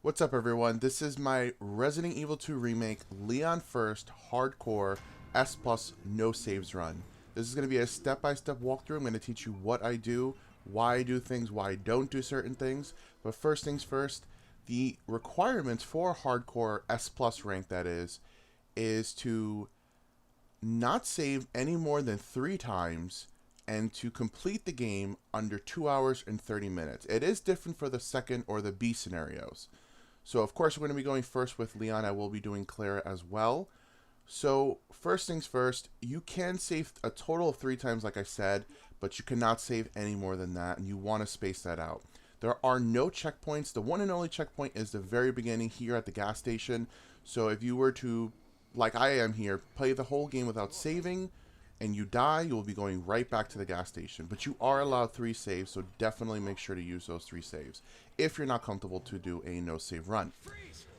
What's up everyone, this is my Resident Evil 2 Remake Leon First Hardcore S Plus No Saves run. This is going to be a step-by-step walkthrough. I'm going to teach you what I do, why I do things, why I don't do certain things. But first things first, the requirements for Hardcore S Plus rank that is to not save any more than 3 times and to complete the game under 2 hours and 30 minutes. It is different for the second or the B scenarios. So of course we're going to be going first with Leon. I will be doing Clara as well. So first things first, you can save a total of 3 times like I said, but you cannot save any more than that, and you want to space that out. There are no checkpoints. The one and only checkpoint is the very beginning here at the gas station. So if you were to, like I am here, play the whole game without saving and you die, you will be going right back to the gas station. But you are allowed 3 saves, so definitely make sure to use those 3 saves if you're not comfortable to do a no save run.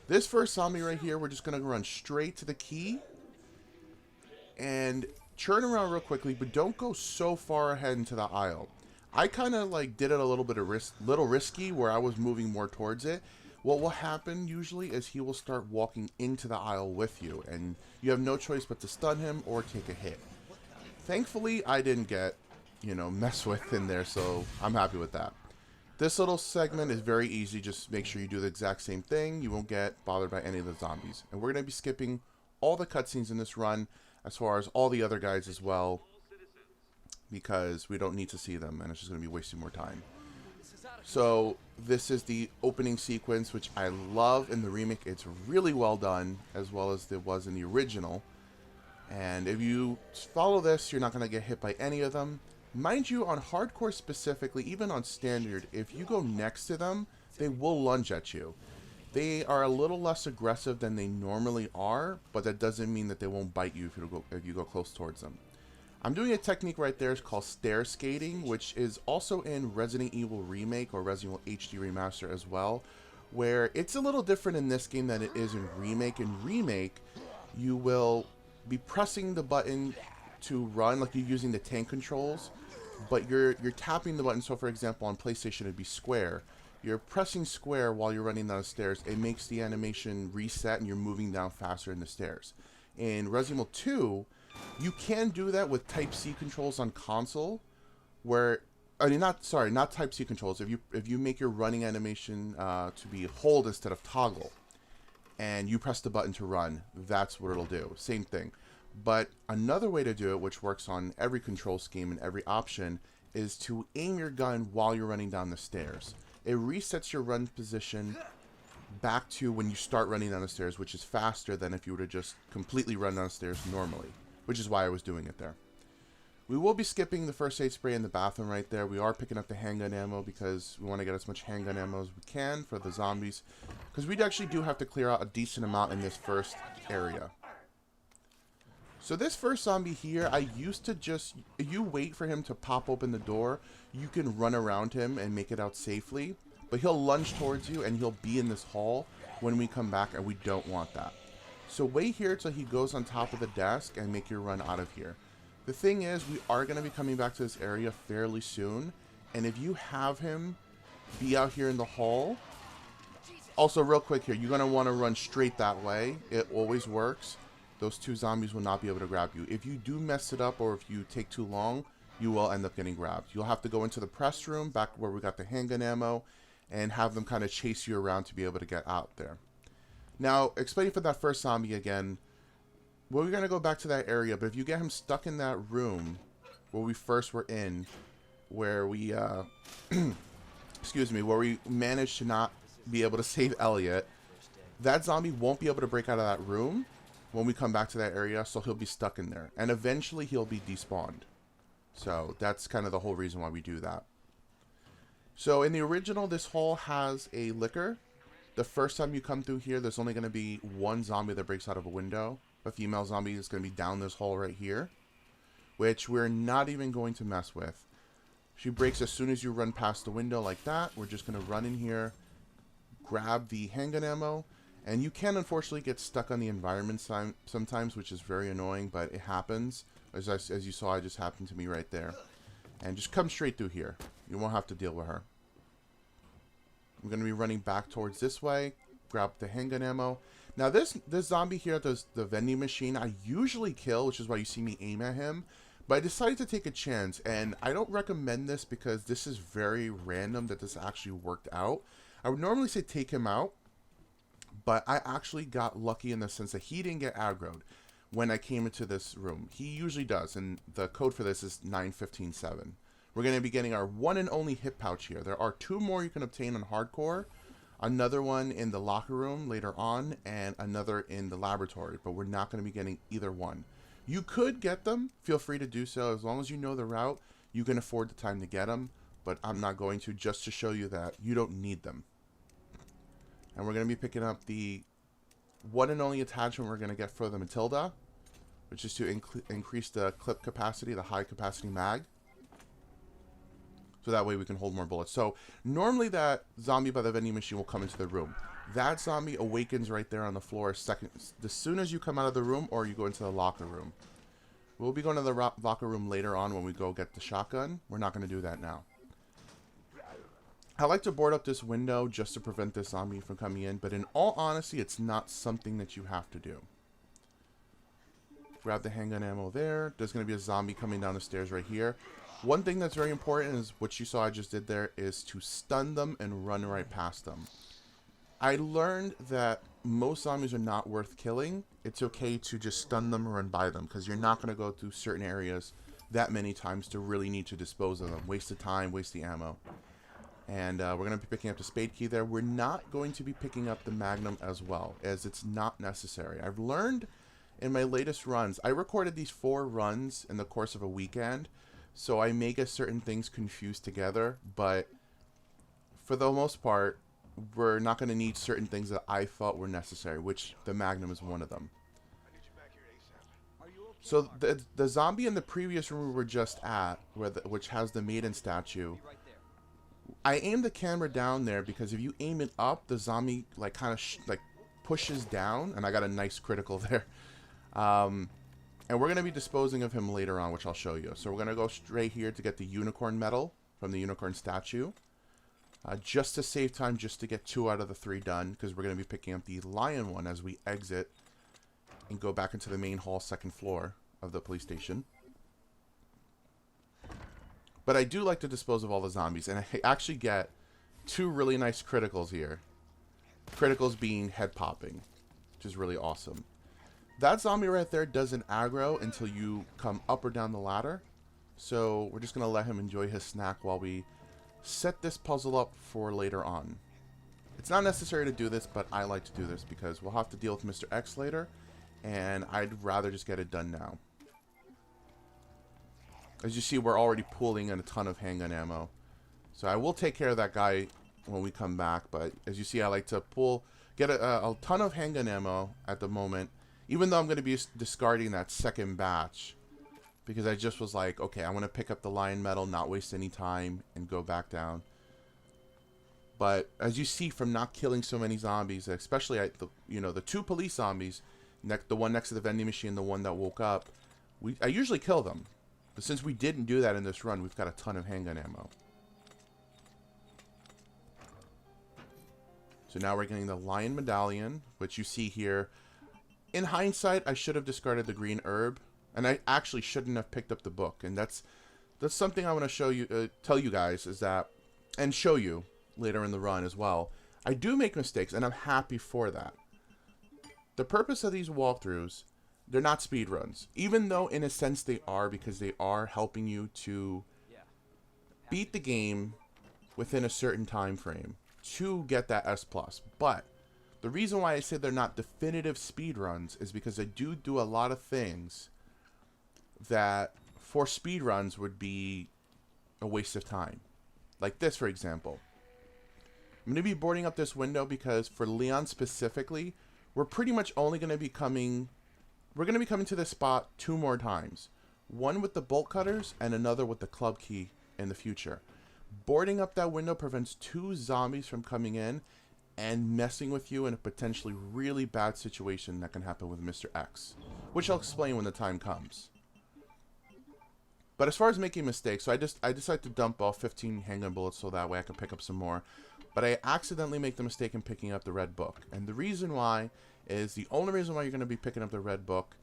This first zombie right here, we're just going to run straight to the key and turn around real quickly, but don't go so far ahead into the aisle. I kind of like did it a little bit of little risky where I was moving more towards it. What will happen usually is he will start walking into the aisle with you, and you have no choice but to stun him or take a hit. Thankfully, I didn't get, messed with in there, so I'm happy with that. This little segment is very easy. Just make sure you do the exact same thing. You won't get bothered by any of the zombies. And we're going to be skipping all the cutscenes in this run, as far as all the other guys as well, because we don't need to see them, and it's just going to be wasting more time. So this is the opening sequence, which I love in the remake. It's really well done, as well as it was in the original. And if you follow this, you're not going to get hit by any of them. Mind you, on hardcore specifically, even on standard, if you go next to them, they will lunge at you. They are a little less aggressive than they normally are, but that doesn't mean that they won't bite you if you go close towards them. I'm doing a technique right there. It's called stair skating, which is also in Resident Evil Remake or Resident Evil HD Remaster as well, where it's a little different in this game than it is in Remake. In Remake, you will be pressing the button to run like you're using the tank controls, but you're tapping the button. So for example, on PlayStation it'd be square. You're pressing square while you're running down the stairs. It makes the animation reset and you're moving down faster in the stairs. In Resident Evil 2, you can do that with Type C controls on console, where not Type C controls. If you make your running animation to be hold instead of toggle, and you press the button to run, that's what it'll do. Same thing. But another way to do it, which works on every control scheme and every option, is to aim your gun while you're running down the stairs. It resets your run position back to when you start running down the stairs, which is faster than if you were to just completely run down the stairs normally, which is why I was doing it there. We will be skipping the first aid spray in the bathroom right there. We are picking up the handgun ammo because we want to get as much handgun ammo as we can for the zombies, because we actually do have to clear out a decent amount in this first area. So this first zombie here, I used to just, if you wait for him to pop open the door, you can run around him and make it out safely, but he'll lunge towards you and he'll be in this hall when we come back, and we don't want that. So wait here till he goes on top of the desk and make your run out of here. The thing is, we are going to be coming back to this area fairly soon, and if you have him be out here in the hall, also real quick here, you're going to want to run straight that way. It always works. Those 2 zombies will not be able to grab you. If you do mess it up or if you take too long, you will end up getting grabbed. You'll have to go into the press room, back where we got the handgun ammo, and have them kind of chase you around to be able to get out there. Now, explaining for that first zombie again, we're going to go back to that area, but if you get him stuck in that room where we first were in, where we, excuse me, where we managed to not be able to save Elliot, that zombie won't be able to break out of that room when we come back to that area, so he'll be stuck in there. And eventually he'll be despawned. So that's kind of the whole reason why we do that. So in the original, this hall has a liquor. The first time you come through here, there's only going to be 1 zombie that breaks out of a window. A female zombie is going to be down this hall right here, which we're not even going to mess with. She breaks as soon as you run past the window like that. We're just going to run in here, grab the handgun ammo, and you can unfortunately get stuck on the environment sometimes, which is very annoying, but it happens. As you saw, it just happened to me right there. And just come straight through here. You won't have to deal with her. I'm going to be running back towards this way. grab the handgun ammo. Now this zombie here at the vending machine, I usually kill, which is why you see me aim at him. But I decided to take a chance, and I don't recommend this because this is very random that this actually worked out. I would normally say take him out, but I actually got lucky in the sense that he didn't get aggroed when I came into this room. He usually does, and the code for this is 9157. We're going to be getting our one and only hip pouch here. There are 2 more you can obtain on hardcore, another one in the locker room later on, and another in the laboratory, but we're not going to be getting either one. You could get them, feel free to do so, as long as you know the route, you can afford the time to get them, but I'm not going to, just to show you that you don't need them. And we're going to be picking up the one and only attachment we're going to get for the Matilda, which is to increase the clip capacity, the high capacity mag. So that way we can hold more bullets. So normally that zombie by the vending machine will come into the room. That zombie awakens right there on the floor as soon as you come out of the room or you go into the locker room. We'll be going to the locker room later on when we go get the shotgun. We're not going to do that now. I like to board up this window just to prevent this zombie from coming in, but in all honesty, it's not something that you have to do. Grab the handgun ammo there. There's going to be a zombie coming down the stairs right here. One thing that's very important is what you saw I just did there is to stun them and run right past them. I learned that most zombies are not worth killing. It's okay to just stun them or run by them because you're not going to go through certain areas that many times to really need to dispose of them. Waste the time, waste the ammo. And we're going to be picking up the spade key there. We're not going to be picking up the magnum as well, as it's not necessary. I've learned in my latest runs, I recorded these 4 runs in the course of a weekend, so I may get certain things confused together, but for the most part, we're not going to need certain things that I thought were necessary, which the magnum is one of them. So the zombie in the previous room we were just at, which has the maiden statue, I aimed the camera down there because if you aim it up, the zombie like kind of pushes down, and I got a nice critical there. And we're going to be disposing of him later on, which I'll show you. So we're going to go straight here to get the unicorn medal from the unicorn statue. Just to save time, just to get 2 out of the 3 done, because we're going to be picking up the lion one as we exit and go back into the main hall, 2nd floor of the police station. But I do like to dispose of all the zombies, and I actually get 2 really nice criticals here. Criticals being head popping, which is really awesome. That zombie right there doesn't aggro until you come up or down the ladder. So we're just going to let him enjoy his snack while we set this puzzle up for later on. It's not necessary to do this, but I like to do this because we'll have to deal with Mr. X later, and I'd rather just get it done now. As you see, we're already pulling in a ton of handgun ammo. So I will take care of that guy when we come back, but as you see, I like to get a ton of handgun ammo at the moment, even though I'm going to be discarding that 2nd batch. Because I just was like, okay, I want to pick up the lion medal, not waste any time, and go back down. But as you see from not killing so many zombies, especially the 2 police zombies, the one next to the vending machine, the one that woke up, I usually kill them. But since we didn't do that in this run, we've got a ton of handgun ammo. So now we're getting the lion medallion, which you see here. In hindsight, I should have discarded the green herb. And I actually shouldn't have picked up the book, and that's something I want to show you, tell you guys is that, and show you later in the run as well. I do make mistakes, and I'm happy for that. The purpose of these walkthroughs, they're not speed runs, even though in a sense they are, because they are helping you to beat the game within a certain time frame to get that S+. But the reason why I say they're not definitive speed runs is because I do a lot of things that for speedruns would be a waste of time. Like this, for example. I'm going to be boarding up this window because for Leon specifically, we're pretty much only going to be coming to this spot 2 more times. One with the bolt cutters and another with the club key in the future. Boarding up that window prevents 2 zombies from coming in and messing with you in a potentially really bad situation that can happen with Mr. X, which I'll explain when the time comes. But as far as making mistakes, so I decided to dump off 15 handgun bullets so that way I can pick up some more. but I accidentally make the mistake in picking up the red book. And the reason why is the only reason why you're going to be picking up the red book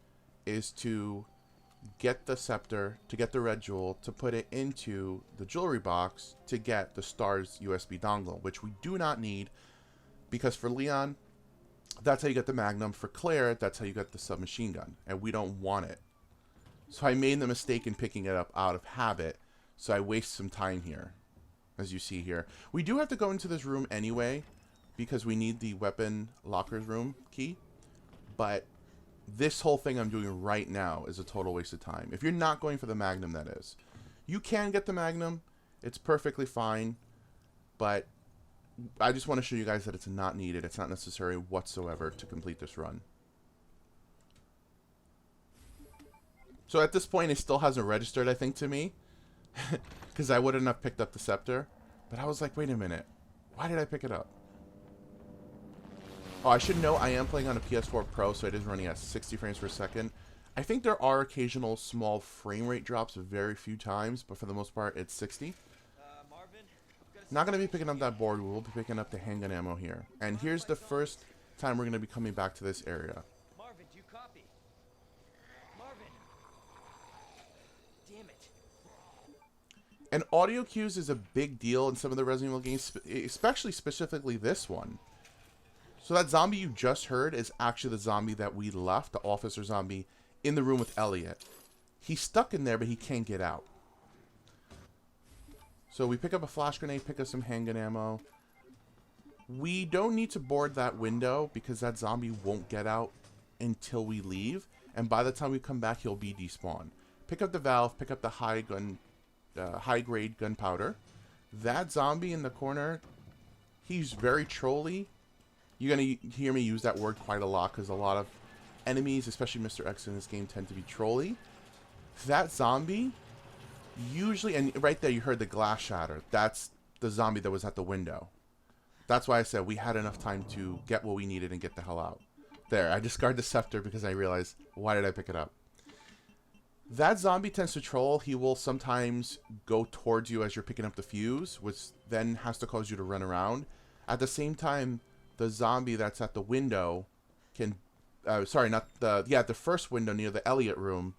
is to get the scepter, to get the red jewel, to put it into the jewelry box to get the Star's USB dongle, which we do not need, because for Leon, that's how you get the Magnum. For Claire, that's how you get the submachine gun, and we don't want it. So I made the mistake in picking it up out of habit, so I waste some time here, as you see here. We do have to go into this room anyway, because we need the weapon locker's room key, but this whole thing I'm doing right now is a total waste of time. If you're not going for the Magnum, that is. You can get the Magnum. It's perfectly fine. But I just want to show you guys that it's not needed. It's not necessary whatsoever to complete this run. So at this point, it still hasn't registered, I think, to me. Because I wouldn't have picked up the scepter. But I was like, wait a minute. Why did I pick it up? Oh, I should know I am playing on a PS4 Pro, so it is running at 60 frames per second. I think there are occasional small frame rate drops, very few times, but for the most part, it's 60. Not going to be picking up that board. We will be picking up the handgun ammo here. And here's the first time we're going to be coming back to this area. Marvin, do you copy? Marvin. Damn it. And audio cues is a big deal in some of the Resident Evil games, especially specifically this one. So that zombie you just heard is actually the zombie that we left, the officer zombie, in the room with Elliot. He's stuck in there, but he can't get out. So we pick up a flash grenade, pick up some handgun ammo. We don't need to board that window because that zombie won't get out until we leave. And by the time we come back, he'll be despawned. Pick up the valve, pick up the high-grade gunpowder. That zombie in the corner, he's very trolly. You're going to hear me use that word quite a lot because a lot of enemies, especially Mr. X in this game, tend to be trolly. That zombie, usually, and right there you heard the glass shatter. That's the zombie that was at the window. That's why I said we had enough time to get what we needed and get the hell out. There, I discard the scepter because I realized, why did I pick it up? That zombie tends to troll. He will sometimes go towards you as you're picking up the fuse, which then has to cause you to run around. At the same time, the zombie that's at the window can, the first window near the Elliot room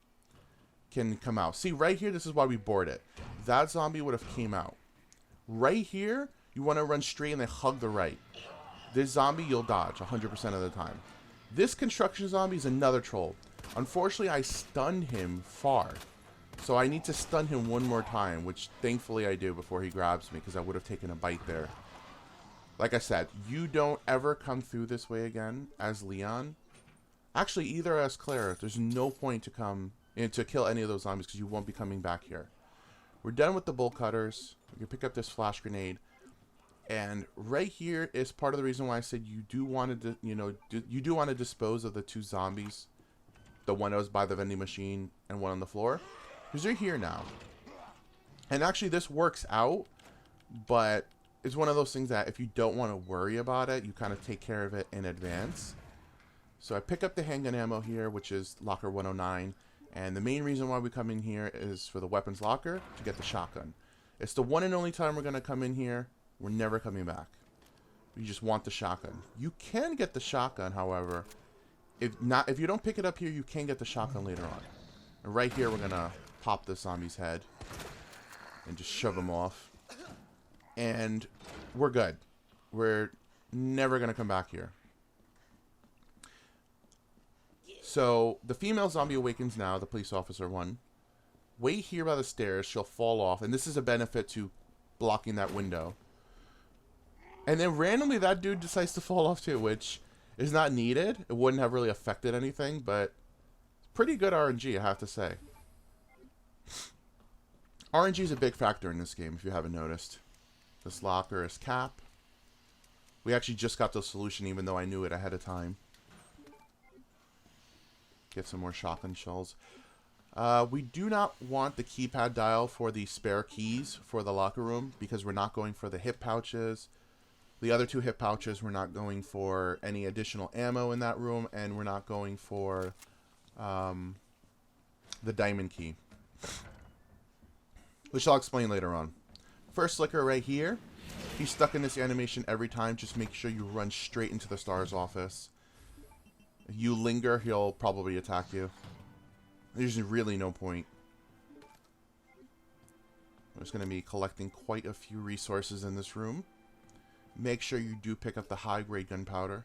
can come out. See, right here, this is why we board it. That zombie would have came out. Right here, you want to run straight and then hug the right. This zombie, you'll dodge 100% of the time. This construction zombie is another troll. Unfortunately, I stunned him far. So I need to stun him one more time, which thankfully I do before he grabs me because I would have taken a bite there. Like I said, you don't ever come through this way again as Leon. Actually, either as Claire. There's no point to come in to kill any of those zombies because you won't be coming back here. We're done with the bolt cutters. We can pick up this flash grenade. And right here is part of the reason why I said you do want to, you do want to dispose of the two zombies. The one that was by the vending machine and one on the floor. Because they're here now. And actually this works out, but it's one of those things that if you don't want to worry about it, you kind of take care of it in advance. So I pick up the handgun ammo here, which is locker 109. And the main reason why we come in here is for the weapons locker to get the shotgun. It's the one and only time we're going to come in here. We're never coming back. We just want the shotgun. You can get the shotgun, however. If you don't pick it up here, you can get the shotgun later on. And right here, we're going to pop this zombie's head and just shove him off. And we're good. We're never going to come back here. So, the female zombie awakens now, the police officer one. Wait here by the stairs. She'll fall off. And this is a benefit to blocking that window. And then randomly that dude decides to fall off too, which is not needed. It wouldn't have really affected anything, but pretty good RNG, I have to say. RNG is a big factor in this game, if you haven't noticed. This locker is cap. We actually just got the solution, even though I knew it ahead of time. Get some more shotgun shells. We do not want the keypad dial for the spare keys for the locker room, because we're not going for the hip pouches. The other two hip pouches, we're not going for any additional ammo in that room, and we're not going for the diamond key, which I'll explain later on. First slicker right here. He's stuck in this animation every time. Just make sure you run straight into the star's office. If you linger, he'll probably attack you. There's really no point. There's going to be collecting quite a few resources in this room. Make sure you do pick up the high-grade gunpowder.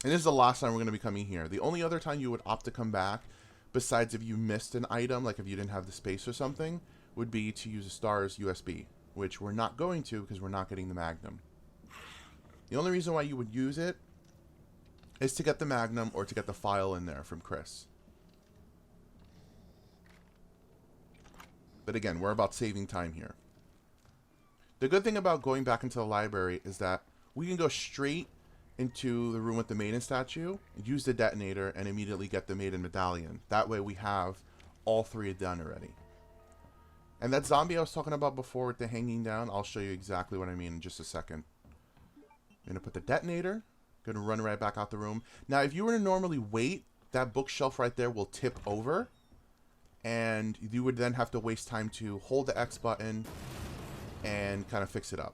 And this is the last time we're going to be coming here. The only other time you would opt to come back, besides if you missed an item, like if you didn't have the space or something, would be to use a star's USB, which we're not going to because we're not getting the Magnum. The only reason why you would use it is to get the Magnum or to get the file in there from Chris. But again, we're about saving time here. The good thing about going back into the library is that we can go straight into the room with the maiden statue, use the detonator, and immediately get the maiden medallion. That way we have all three done already. And that zombie I was talking about before with the hanging down, I'll show you exactly what I mean in just a second. I'm going to put the detonator, going to run right back out the room. Now, if you were to normally wait, that bookshelf right there will tip over, and you would then have to waste time to hold the X button and kind of fix it up.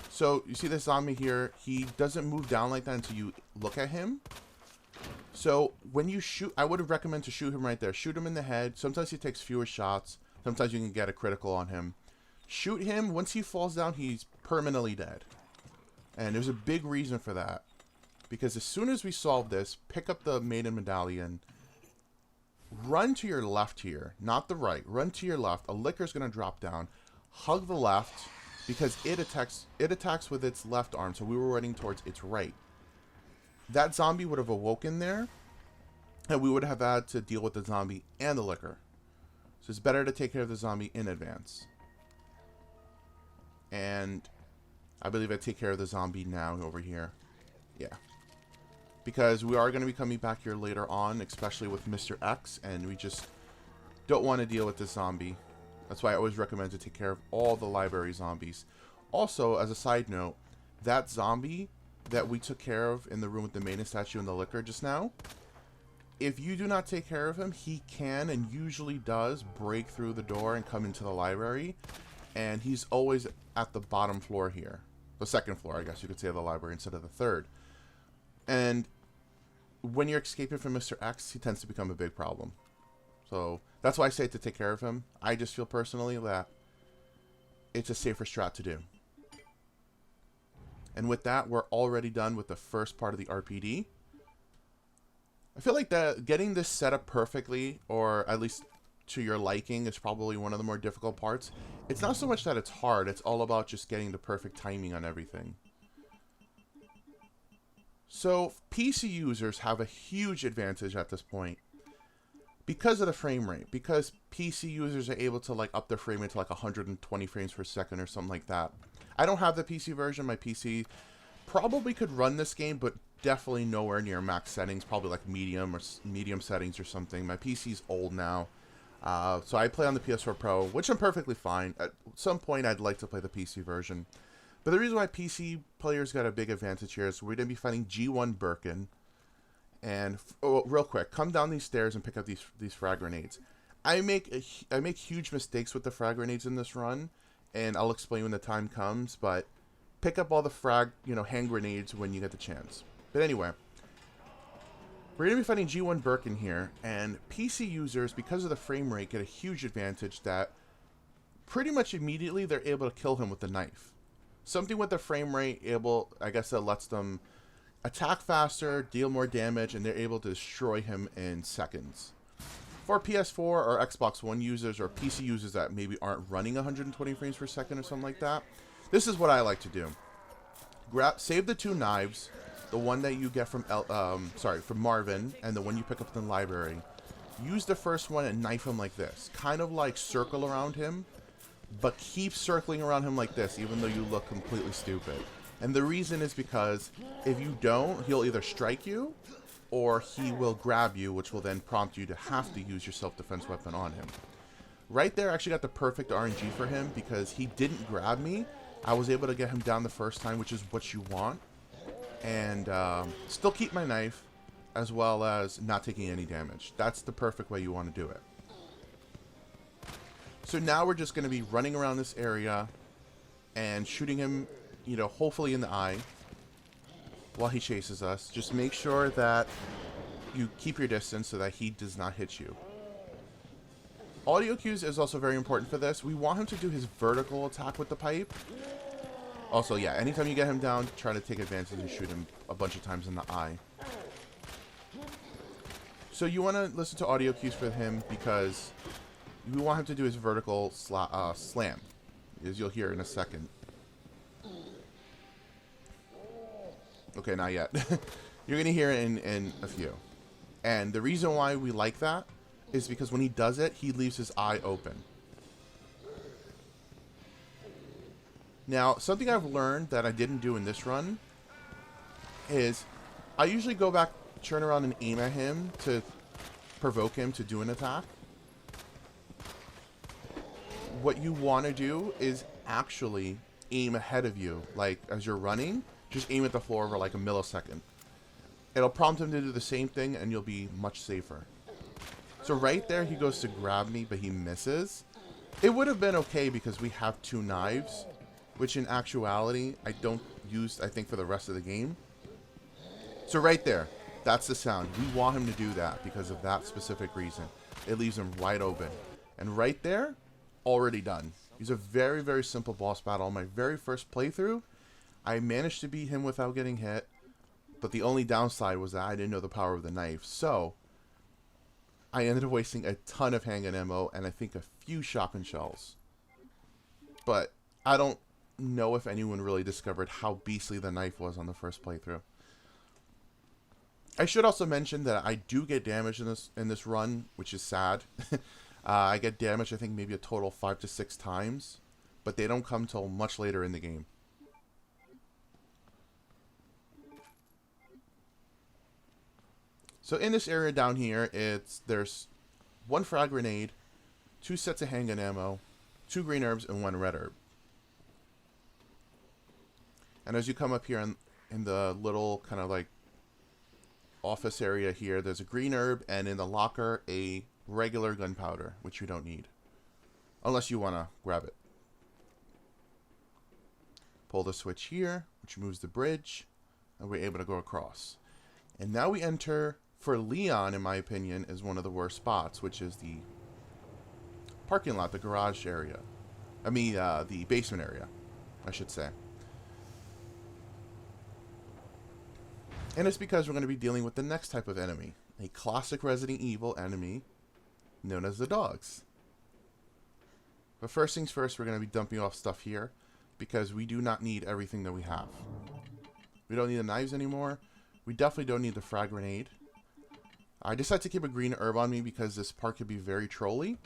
So, you see this zombie here, he doesn't move down like that until you look at him. So, when you shoot, I would recommend to shoot him right there. Shoot him in the head. Sometimes he takes fewer shots. Sometimes you can get a critical on him. Shoot him. Once he falls down, he's permanently dead. And there's a big reason for that. Because as soon as we solve this, pick up the maiden medallion. Run to your left here. Not the right. Run to your left. A licker's going to drop down. Hug the left. Because it attacks with its left arm. So we were running towards its right. That zombie would have awoken there. And we would have had to deal with the zombie and the licker. So it's better to take care of the zombie in advance. And I believe I take care of the zombie now over here. Yeah. Because we are going to be coming back here later on, especially with Mr. X, and we just don't want to deal with this zombie. That's why I always recommend to take care of all the library zombies. Also, as a side note, that zombie that we took care of in the room with the maiden statue and the licker just now, if you do not take care of him, he can and usually does break through the door and come into the library. And he's always at the bottom floor here. The second floor, I guess you could say, of the library instead of the third. And when you're escaping from Mr. X, he tends to become a big problem. So that's why I say to take care of him. I just feel personally that it's a safer strat to do. And with that, we're already done with the first part of the RPD. I feel like that getting this set up perfectly, or at least to your liking, is probably one of the more difficult parts. It's not so much that it's hard, it's all about just getting the perfect timing on everything. So, PC users have a huge advantage at this point because of the frame rate. Because PC users are able to like up their frame rate to like 120 frames per second or something like that. I don't have the PC version. My PC probably could run this game, but definitely nowhere near max settings, probably like medium or medium settings or something. My PC's old now, so I play on the PS4 Pro, which I'm perfectly fine. At some point, I'd like to play the PC version. But the reason why PC players got a big advantage here is we're going to be fighting G1 Birkin. And real quick, come down these stairs and pick up these frag grenades. I make huge mistakes with the frag grenades in this run, and I'll explain when the time comes. But pick up all the frag, hand grenades when you get the chance. But anyway, we're going to be fighting G1 Birkin here, and PC users, because of the frame rate, get a huge advantage that pretty much immediately they're able to kill him with the knife. Something with the frame rate, I guess that lets them attack faster, deal more damage, and they're able to destroy him in seconds. For PS4 or Xbox One users or PC users that maybe aren't running 120 frames per second or something like that, this is what I like to do. Save the two knives, the one that you get from from Marvin, and the one you pick up in the library. Use the first one and knife him like this. Kind of like circle around him, but keep circling around him like this, even though you look completely stupid. And the reason is because if you don't, he'll either strike you, or he will grab you, which will then prompt you to have to use your self-defense weapon on him. Right there, I actually got the perfect RNG for him, because he didn't grab me. I was able to get him down the first time, which is what you want. And still keep my knife, as well as not taking any damage. That's the perfect way you want to do it. So now we're just going to be running around this area and shooting him, you know, hopefully in the eye while he chases us. Just make sure that you keep your distance so that he does not hit you. Audio cues is also very important for this. We want him to do his vertical attack with the pipe. Also, yeah, anytime you get him down, try to take advantage and shoot him a bunch of times in the eye. So you want to listen to audio cues for him because we want him to do his vertical slam, as you'll hear in a second. Okay, not yet. You're going to hear it in a few. And the reason why we like that is because when he does it, he leaves his eye open. Now, something I've learned that I didn't do in this run is I usually go back, turn around and aim at him to provoke him to do an attack. What you want to do is actually aim ahead of you. Like, as you're running, just aim at the floor for like a millisecond. It'll prompt him to do the same thing and you'll be much safer. So right there, he goes to grab me, but he misses. It would have been okay because we have 2 knives, which in actuality, I don't use, I think, for the rest of the game. So right there, that's the sound. We want him to do that because of that specific reason. It leaves him wide open. And right there, already done. He's a very, very simple boss battle. On my very first playthrough, I managed to beat him without getting hit. But the only downside was that I didn't know the power of the knife. So, I ended up wasting a ton of handgun ammo and I think a few shotgun shells. But I don't know if anyone really discovered how beastly the knife was on the first playthrough. I should also mention that I do get damage in this run, which is sad. I get damaged, I think, maybe a total 5 to 6 times. But they don't come till much later in the game. So in this area down here, there's 1 frag grenade, 2 sets of handgun ammo, 2 green herbs, and 1 red herb. And as you come up here in the little kind of like office area here, there's a green herb, and in the locker, a regular gunpowder, which you don't need. Unless you want to grab it. Pull the switch here, which moves the bridge, and we're able to go across. And now we enter, for Leon, in my opinion, is one of the worst spots, which is the parking lot, the garage area. I mean, the basement area, I should say. And it's because we're going to be dealing with the next type of enemy. A classic Resident Evil enemy known as the dogs. But first things first, we're going to be dumping off stuff here because we do not need everything that we have. We don't need the knives anymore. We definitely don't need the frag grenade. I decided to keep a green herb on me because this part could be very trolly.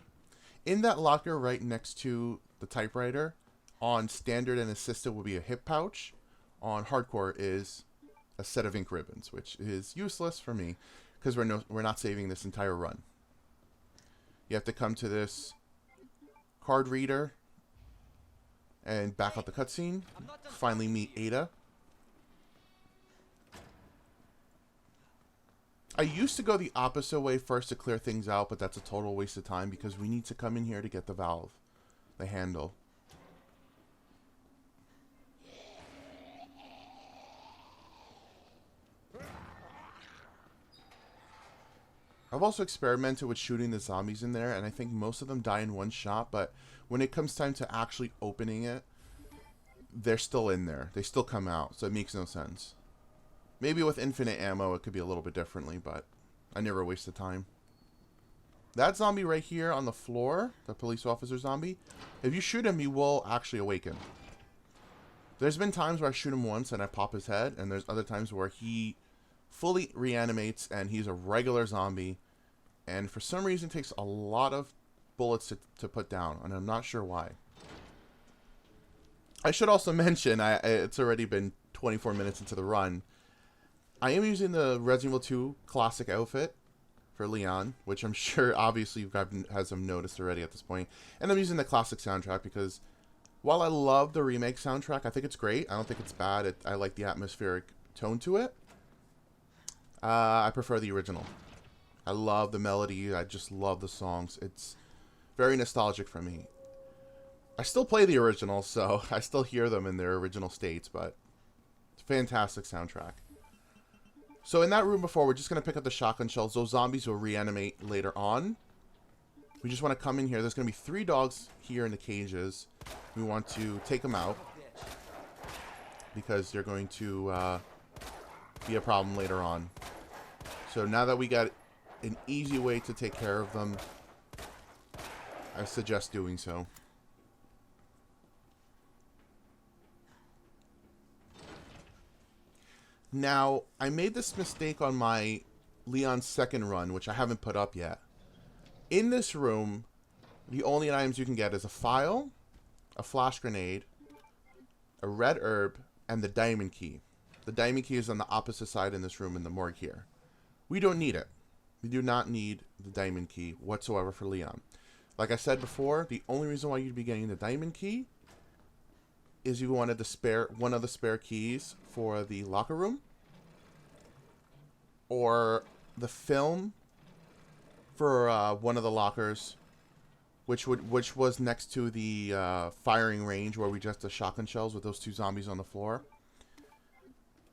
In that locker right next to the typewriter, on standard and assisted will be a hip pouch. On hardcore is a set of ink ribbons, which is useless for me because we're not saving this entire run. You have to come to this card reader and back out the cutscene. Finally meet Ada. I used to go the opposite way first to clear things out, but that's a total waste of time because we need to come in here to get the valve, the handle. I've also experimented with shooting the zombies in there, and I think most of them die in one shot, but when it comes time to actually opening it, they're still in there. They still come out, so it makes no sense. Maybe with infinite ammo, it could be a little bit differently, but I never waste the time. That zombie right here on the floor, the police officer zombie, if you shoot him, he will actually awaken. There's been times where I shoot him once and I pop his head, and there's other times where he fully reanimates and he's a regular zombie, and for some reason it takes a lot of bullets to put down, and I'm not sure why. I should also mention, it's already been 24 minutes into the run, I am using the Resident Evil 2 classic outfit for Leon, which I'm sure obviously you guys have some noticed already at this point, and I'm using the classic soundtrack because while I love the remake soundtrack, I think it's great. I don't think it's bad. I like the atmospheric tone to it. I prefer the original. I love the melody. I just love the songs. It's Very nostalgic for me. I still play the original, so I still hear them in their original states, but it's a fantastic soundtrack. So in that room before, we're just going to pick up the shotgun shells. Those zombies will reanimate later on. We just want to come in here. There's going to be 3 dogs here in the cages. We want to take them out because they're going to be a problem later on. So now that we got an easy way to take care of them, I suggest doing so. Now, I made this mistake on my Leon's second run, which I haven't put up yet. In this room, the only items you can get is a file, a flash grenade, a red herb, and the diamond key. The diamond key is on the opposite side in this room in the morgue here. We don't need it. We do not need the diamond key whatsoever for Leon. Like I said before, the only reason why you'd be getting the diamond key is you wanted one of the spare keys for the locker room, or the film for one of the lockers, which was next to the firing range where we just the shotgun shells with those 2 zombies on the floor.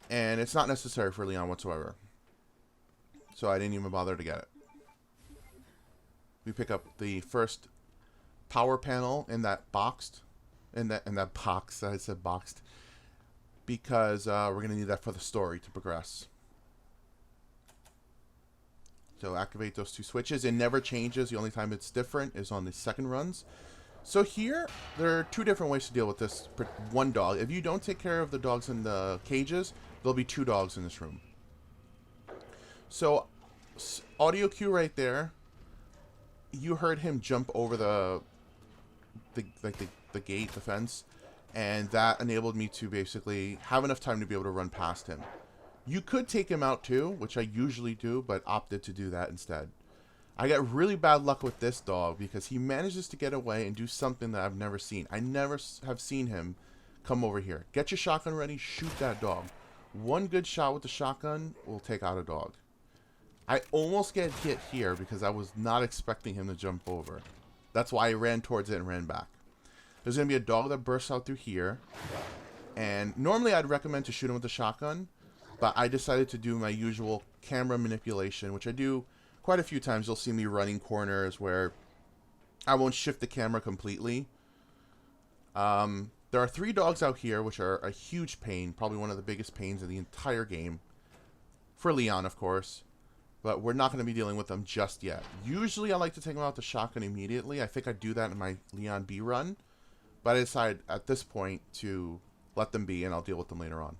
And it's not necessary for Leon whatsoever, so I didn't even bother to get it. We pick up the first power panel in that boxed. In that box, I said boxed, because we're going to need that for the story to progress. So activate those 2 switches. It never changes. The only time it's different is on the second runs. So here, there are 2 different ways to deal with this one dog. If you don't take care of the dogs in the cages, there'll be 2 dogs in this room. So, audio cue right there. You heard him jump over the gate, the fence, and that enabled me to basically have enough time to be able to run past him. You could take him out too, which I usually do, but opted to do that instead. I got really bad luck with this dog because he manages to get away and do something that I've never seen. I never have seen him come over here. Get your shotgun ready, shoot that dog. One good shot with the shotgun will take out a dog. I almost get hit here because I was not expecting him to jump over. That's why I ran towards it and ran back. There's going to be a dog that bursts out through here. And normally I'd recommend to shoot him with the shotgun, but I decided to do my usual camera manipulation, which I do quite a few times. You'll see me running corners where I won't shift the camera completely. There are 3 dogs out here, which are a huge pain, probably one of the biggest pains in the entire game. For Leon, of course. But we're not going to be dealing with them just yet. Usually I like to take them out the shotgun immediately. I think I do that in my Leon B run. But I decided at this point to let them be, and I'll deal with them later on.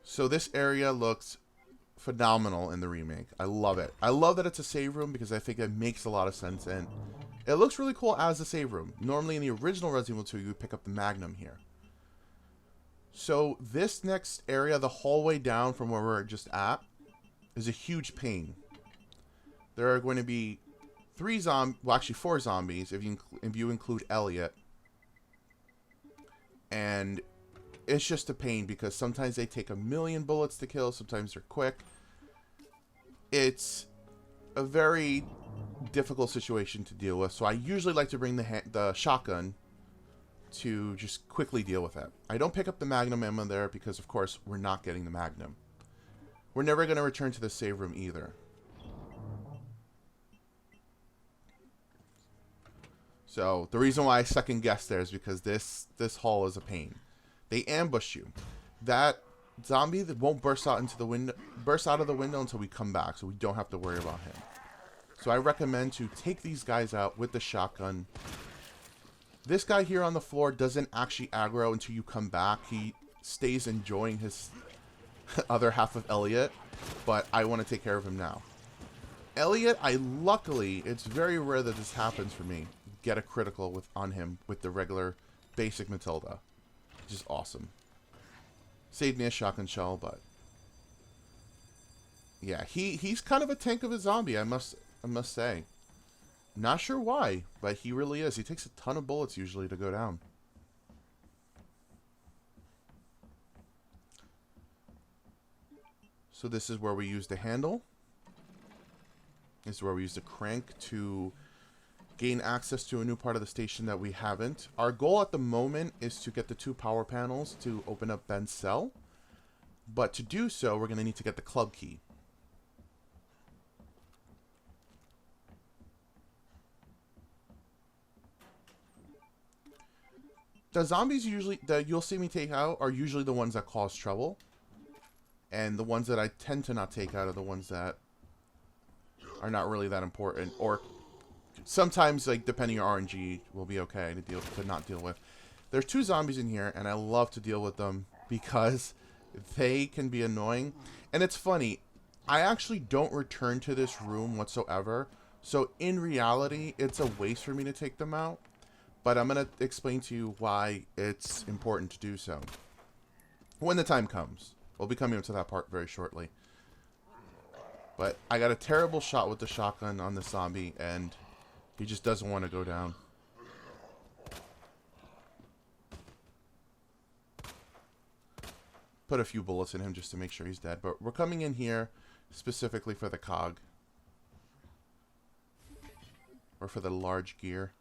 So this area looks phenomenal in the remake. I love it. I love that it's a save room because I think it makes a lot of sense, and it looks really cool as a save room. Normally in the original Resident Evil 2, you would pick up the Magnum here. So this next area, the hallway down from where we're just at, is a huge pain. There are going to be 4 zombies if you include Elliot. And it's just a pain because sometimes they take 1,000,000 bullets to kill, sometimes they're quick. It's a very difficult situation to deal with, so I usually like to bring the shotgun to just quickly deal with it. I don't pick up the Magnum ammo there because, of course, we're not getting the Magnum. We're never going to return to the save room either. So the reason why I second guessed there is because this hall is a pain. They ambush you. That zombie that won't burst out of the window until we come back, so we don't have to worry about him. So I recommend to take these guys out with the shotgun. This guy here on the floor doesn't actually aggro until you come back. He stays enjoying his other half of Elliot, but I want to take care of him now. Elliot, luckily, it's very rare that this happens for me, get a critical on him with the regular basic Matilda. Which is awesome. Saved me a shotgun shell, but yeah, he's kind of a tank of a zombie, I must say. Not sure why, but he really is. He takes a ton of bullets usually to go down. So this is where we use the handle. This is where we use the crank to gain access to a new part of the station that we haven't. Our goal at the moment is to get the 2 power panels to open up Ben's cell. But to do so, we're going to need to get the club key. The zombies usually that you'll see me take out are usually the ones that cause trouble. And the ones that I tend to not take out are the ones that are not really that important. Or sometimes, like, depending on RNG, will be okay to not deal with. There's 2 zombies in here, and I love to deal with them because they can be annoying. And it's funny, I actually don't return to this room whatsoever. So in reality, it's a waste for me to take them out. But I'm going to explain to you why it's important to do so when the time comes. We'll be coming up to that part very shortly. But I got a terrible shot with the shotgun on the zombie, and he just doesn't want to go down. Put a few bullets in him just to make sure he's dead. But we're coming in here specifically for the cog. Or for the large gear.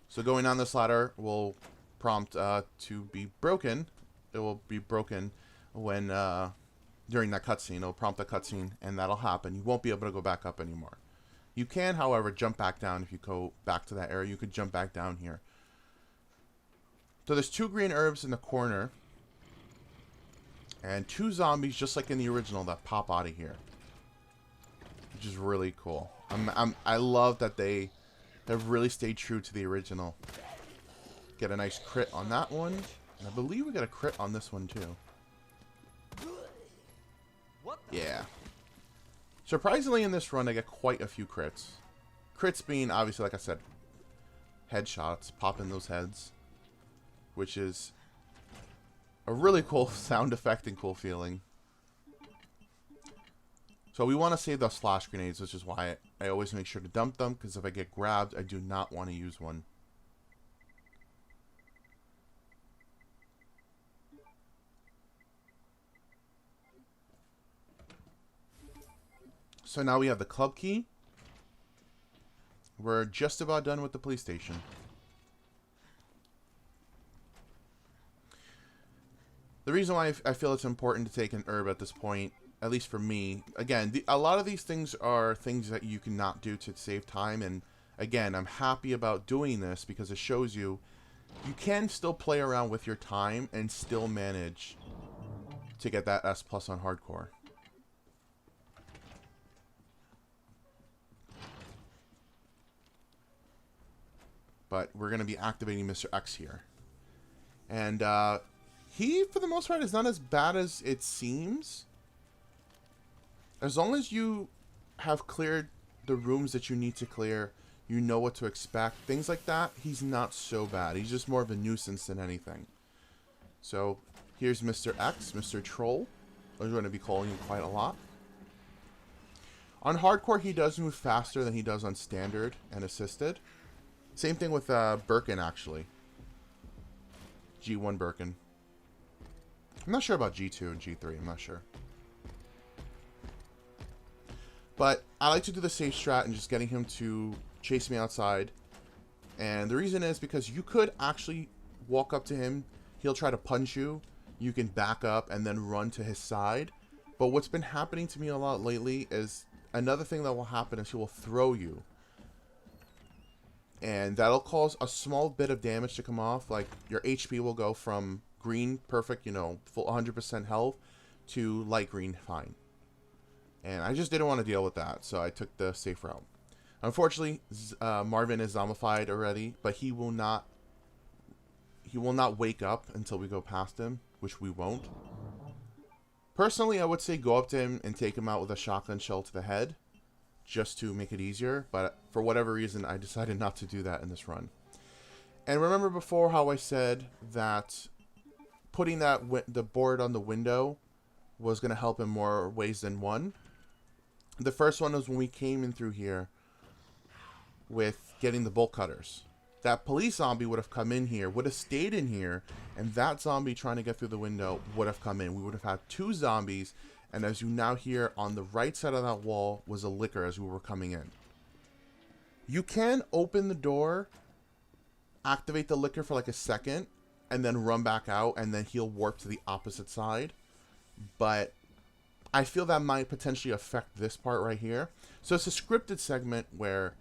So going on this ladder will prompt to be broken. It will be broken when during that cutscene. It'll prompt the cutscene, and that'll happen. You won't be able to go back up anymore. You can, however, jump back down if you go back to that area. You could jump back down here. So there's 2 green herbs in the corner, and 2 zombies, just like in the original, that pop out of here, which is really cool. I love that they have really stayed true to the original. Get a nice crit on that one. And I believe we got a crit on this one too. Yeah. Surprisingly in this run I get quite a few crits. Crits being obviously, like I said, headshots, popping those heads. Which is a really cool sound effect and cool feeling. So we want to save those flash grenades, which is why I always make sure to dump them, because if I get grabbed, I do not want to use one. So now we have the club key. We're just about done with the police station. The reason why I feel it's important to take an herb at this point, at least for me, again, a lot of these things are things that you cannot do to save time, and again, I'm happy about doing this because it shows you can still play around with your time and still manage to get that S+ on hardcore. But we're going to be activating Mr. X here. And he, for the most part, is not as bad as it seems. As long as you have cleared the rooms that you need to clear, you know what to expect, things like that, he's not so bad. He's just more of a nuisance than anything. So, here's Mr. X, Mr. Troll. I'm going to be calling him quite a lot. On hardcore, he does move faster than he does on standard and assisted. Same thing with Birkin, actually. G1 Birkin. I'm not sure about G2 and G3, I'm not sure. But I like to do the safe strat and just getting him to chase me outside. And the reason is because you could actually walk up to him. He'll try to punch you. You can back up and then run to his side. But what's been happening to me a lot lately is another thing that will happen is he will throw you. And that'll cause a small bit of damage to come off. Like your HP will go from green, perfect, you know, full 100% health, to light green, fine. And I just didn't want to deal with that, so I took the safe route. Unfortunately, Marvin is zombified already, but he will not wake up until we go past him, which we won't. Personally, I would say go up to him and take him out with a shotgun shell to the head, just to make it easier, but for whatever reason, I decided not to do that in this run. And remember before how I said that putting the board on the window was going to help in more ways than one? The first one was when we came in through here with getting the bolt cutters. that police zombie would have come in here, would have stayed in here, and that zombie trying to get through the window would have come in. We would have had 2 zombies, and as you now hear, on the right side of that wall was a licker as we were coming in. You can open the door, activate the licker for like a second, and then run back out, and then he'll warp to the opposite side. But I feel that might potentially affect this part right here. So it's a scripted segment where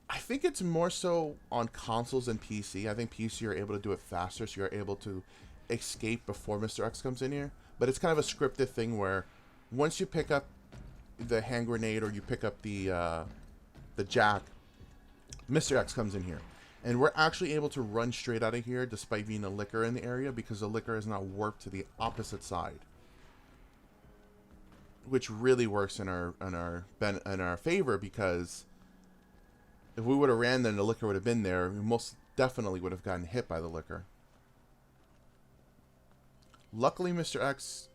I think it's more so on consoles and PC. I think PC you're able to do it faster, so you're able to escape before Mr. X comes in here. But it's kind of a scripted thing where once you pick up the hand grenade or you pick up the jack, Mr. X comes in here. And we're actually able to run straight out of here despite being a licker in the area because the licker is now warped to the opposite side. Which really works in our favor, because if we would have ran then the licker would have been there, we most definitely would have gotten hit by the licker. Luckily Mr. X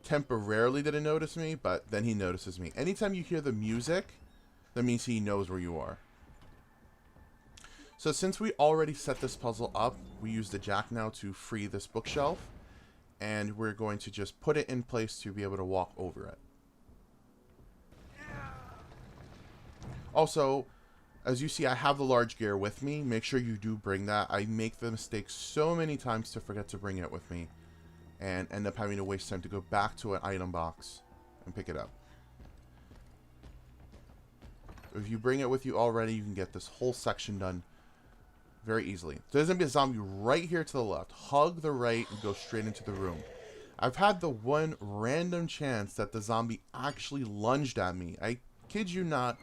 temporarily didn't notice me, but then he notices me. Anytime you hear the music, that means he knows where you are. So since we already set this puzzle up, we use the jack now to free this bookshelf. And we're going to just put it in place to be able to walk over it. Also, as you see, I have the large gear with me. Make sure you do bring that. I make the mistake so many times to forget to bring it with me. And end up having to waste time to go back to an item box and pick it up. If you bring it with you already, you can get this whole section done very easily. There's going to be a zombie right here to the left. Hug the right and go straight into the room. I've had the one random chance that the zombie actually lunged at me. I kid you not.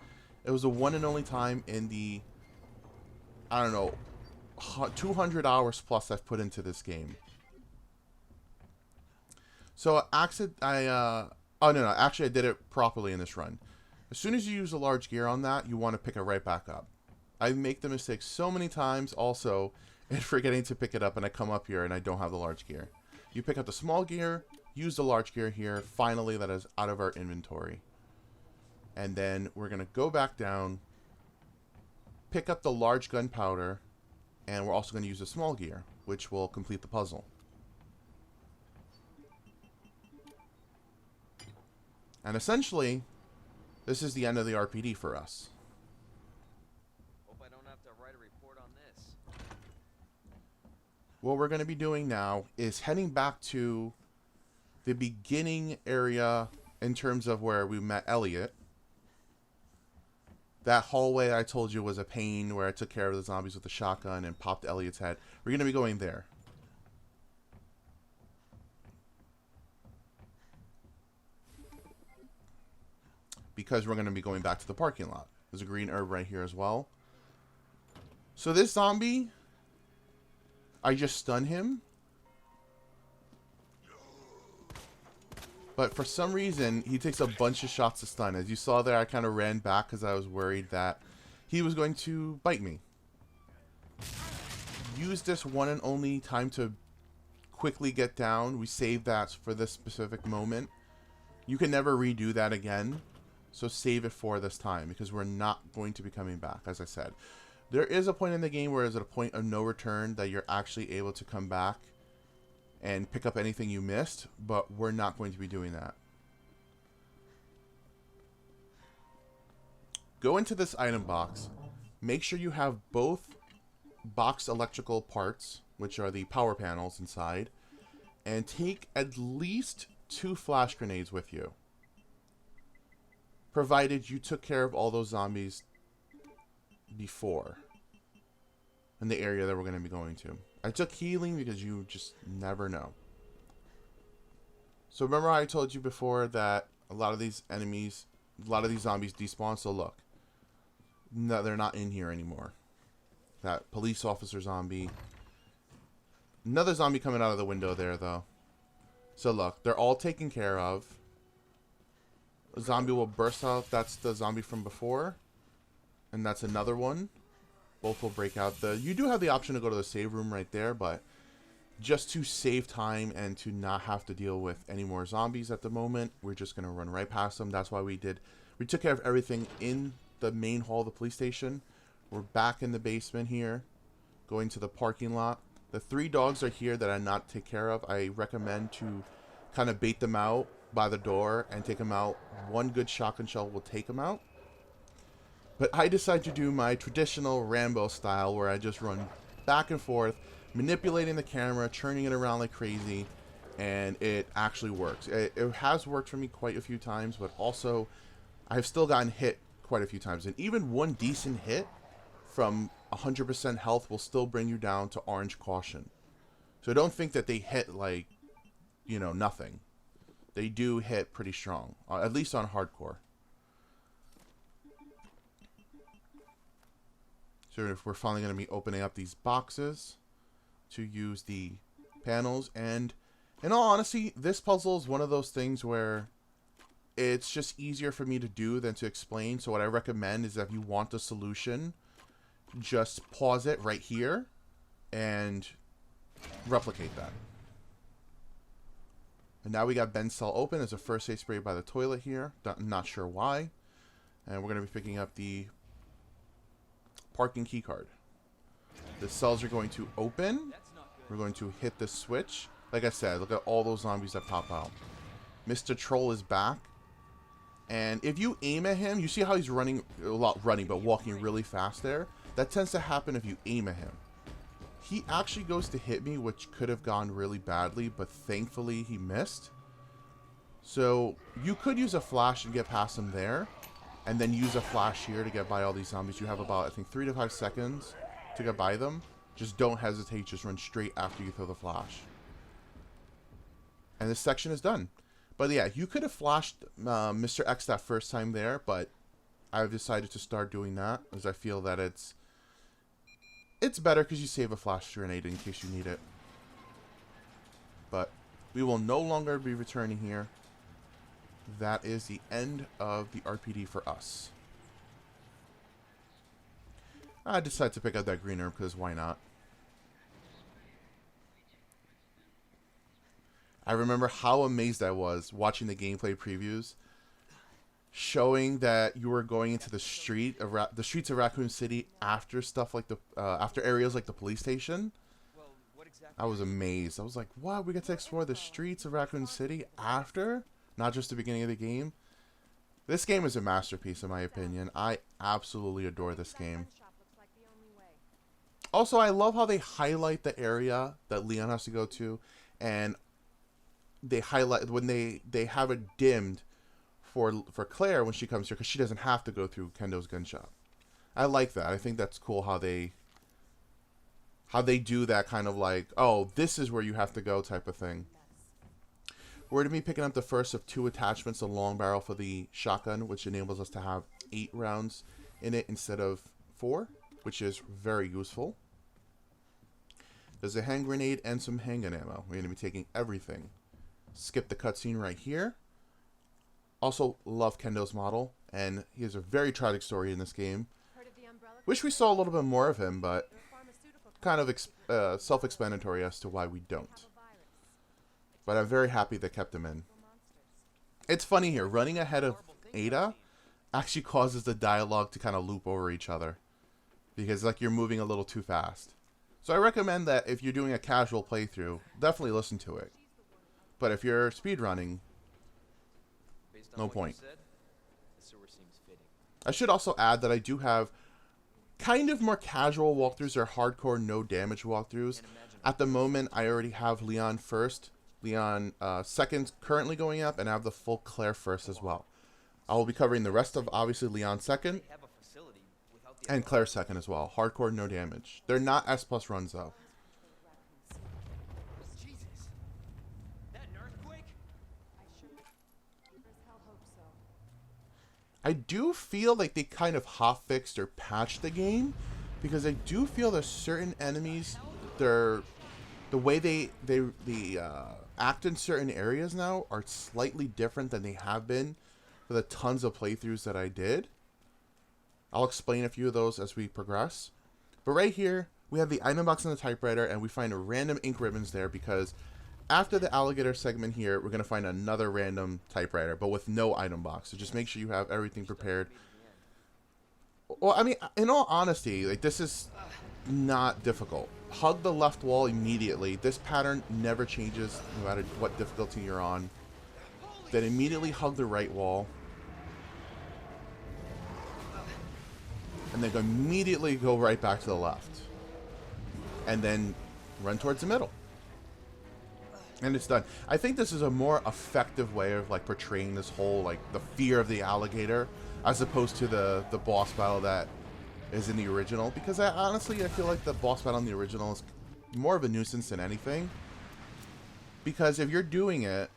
It was a one and only time in the, I don't know, 200 hours plus I've put into this game. So actually I did it properly in this run. As soon as you use a large gear on that, you want to pick it right back up. I make the mistake so many times also in forgetting to pick it up, and I come up here and I don't have the large gear. You pick up the small gear, use the large gear here. Finally, that is out of our inventory. And then we're going to go back down, pick up the large gunpowder, and we're also going to use the small gear, which will complete the puzzle. And essentially, this is the end of the RPD for us. What we're going to be doing now is heading back to the beginning area in terms of where we met Elliot. That hallway I told you was a pain where I took care of the zombies with the shotgun and popped Elliot's head. We're going to be going there. Because we're going to be going back to the parking lot. There's a green herb right here as well. So this zombie, I just stun him. But for some reason, he takes a bunch of shots to stun. As you saw there, I kind of ran back because I was worried that he was going to bite me. Use this one and only time to quickly get down. We saved that for this specific moment. You can never redo that again. So save it for this time because we're not going to be coming back, as I said. There is a point in the game where it's at a point of no return that you're actually able to come back and pick up anything you missed, but we're not going to be doing that. Go into this item box. Make sure you have both box electrical parts, which are the power panels inside, and take at least 2 flash grenades with you. Provided you took care of all those zombies before in the area that we're going to be going to. I took healing because you just never know. So remember how I told you before that a lot of these enemies, a lot of these zombies despawn? So look, no, they're not in here anymore. That police officer zombie. Another zombie coming out of the window there though. So look, they're all taken care of. A zombie will burst out. That's the zombie from before. And that's another one. Both will break out. You do have the option to go to the save room right there, but just to save time and to not have to deal with any more zombies at the moment, we're just going to run right past them. That's why we took care of everything in the main hall of the police station. We're back in the basement here. going to the parking lot. The 3 dogs are here that I not take care of. I recommend to kind of bait them out by the door and take them out. One good shotgun shell will take them out. But I decided to do my traditional Rambo style where I just run back and forth, manipulating the camera, turning it around like crazy, and it actually works. It has worked for me quite a few times, but also I've still gotten hit quite a few times. And even one decent hit from 100% health will still bring you down to orange caution. So don't think that they hit like, you know, nothing. They do hit pretty strong, at least on hardcore. So if we're finally going to be opening up these boxes to use the panels. And in all honesty, this puzzle is one of those things where it's just easier for me to do than to explain. So what I recommend is that if you want the solution, just pause it right here and replicate that. And now we got Ben's cell open as a first aid spray by the toilet here. Not sure why. And we're going to be picking up the parking key card. The cells are going to open. We're going to hit the switch. Like I said, look at all those zombies that pop out. Mr. Troll is back. And if you aim at him, you see how he's running, but walking really fast there? That tends to happen if you aim at him. He actually goes to hit me, which could have gone really badly, but thankfully he missed. So you could use a flash and get past him there, and then use a flash here to get by all these zombies. You have about, I think, 3 to 5 seconds to get by them. Just don't hesitate, just run straight after you throw the flash. And this section is done. But yeah, you could have flashed Mr. X that first time there, but I've decided to start doing that, as I feel that it's better because you save a flash grenade in case you need it. But we will no longer be returning here. That is the end of the RPD for us. I decided to pick up that green herb because why not? I remember how amazed I was watching the gameplay previews, showing that you were going into the streets of Raccoon City after stuff like after areas like the police station. I was amazed. I was like, "Wow, we get to explore the streets of Raccoon City after, not just the beginning of the game." This game is a masterpiece, in my opinion. I absolutely adore this game. Also, I love how they highlight the area that Leon has to go to, and they highlight when they have it dimmed for Claire when she comes here, because she doesn't have to go through Kendo's gun shop. I like that. I think that's cool how they do that kind of like, oh, this is where you have to go type of thing. We're going to be picking up the first of 2 attachments, a long barrel for the shotgun, which enables us to have 8 rounds in it instead of 4, which is very useful. There's a hand grenade and some handgun ammo. We're going to be taking everything. Skip the cutscene right here. Also, love Kendo's model, and he has a very tragic story in this game. Wish we saw a little bit more of him, but kind of self-explanatory as to why we don't. But I'm very happy they kept him in. It's funny here, running ahead of Ada actually causes the dialogue to kind of loop over each other, because like you're moving a little too fast. So I recommend that if you're doing a casual playthrough, definitely listen to it. But if you're speedrunning, no point. I should also add that I do have kind of more casual walkthroughs or hardcore no damage walkthroughs. At the moment, I already have Leon first, Leon second currently going up, and I have the full Claire first as well. I will be covering the rest of, obviously, Leon second, and Claire second as well. Hardcore no damage. They're not S+ runs though. I do feel like they kind of hotfixed or patched the game, because I do feel there's certain enemies, the way they act in certain areas now are slightly different than they have been for the tons of playthroughs that I did. I'll explain a few of those as we progress. But right here, we have the item box and the typewriter, and we find random ink ribbons there because after the alligator segment here, we're going to find another random typewriter, but with no item box. So just make sure you have everything prepared. Well, I mean, in all honesty, like this is not difficult. Hug the left wall immediately. This pattern never changes no matter what difficulty you're on. Then immediately hug the right wall. And then immediately go right back to the left. And then run towards the middle. And it's done. I think this is a more effective way of like portraying this whole like the fear of the alligator as opposed to the boss battle that is in the original, because honestly I feel like the boss battle in the original is more of a nuisance than anything, because if you're doing it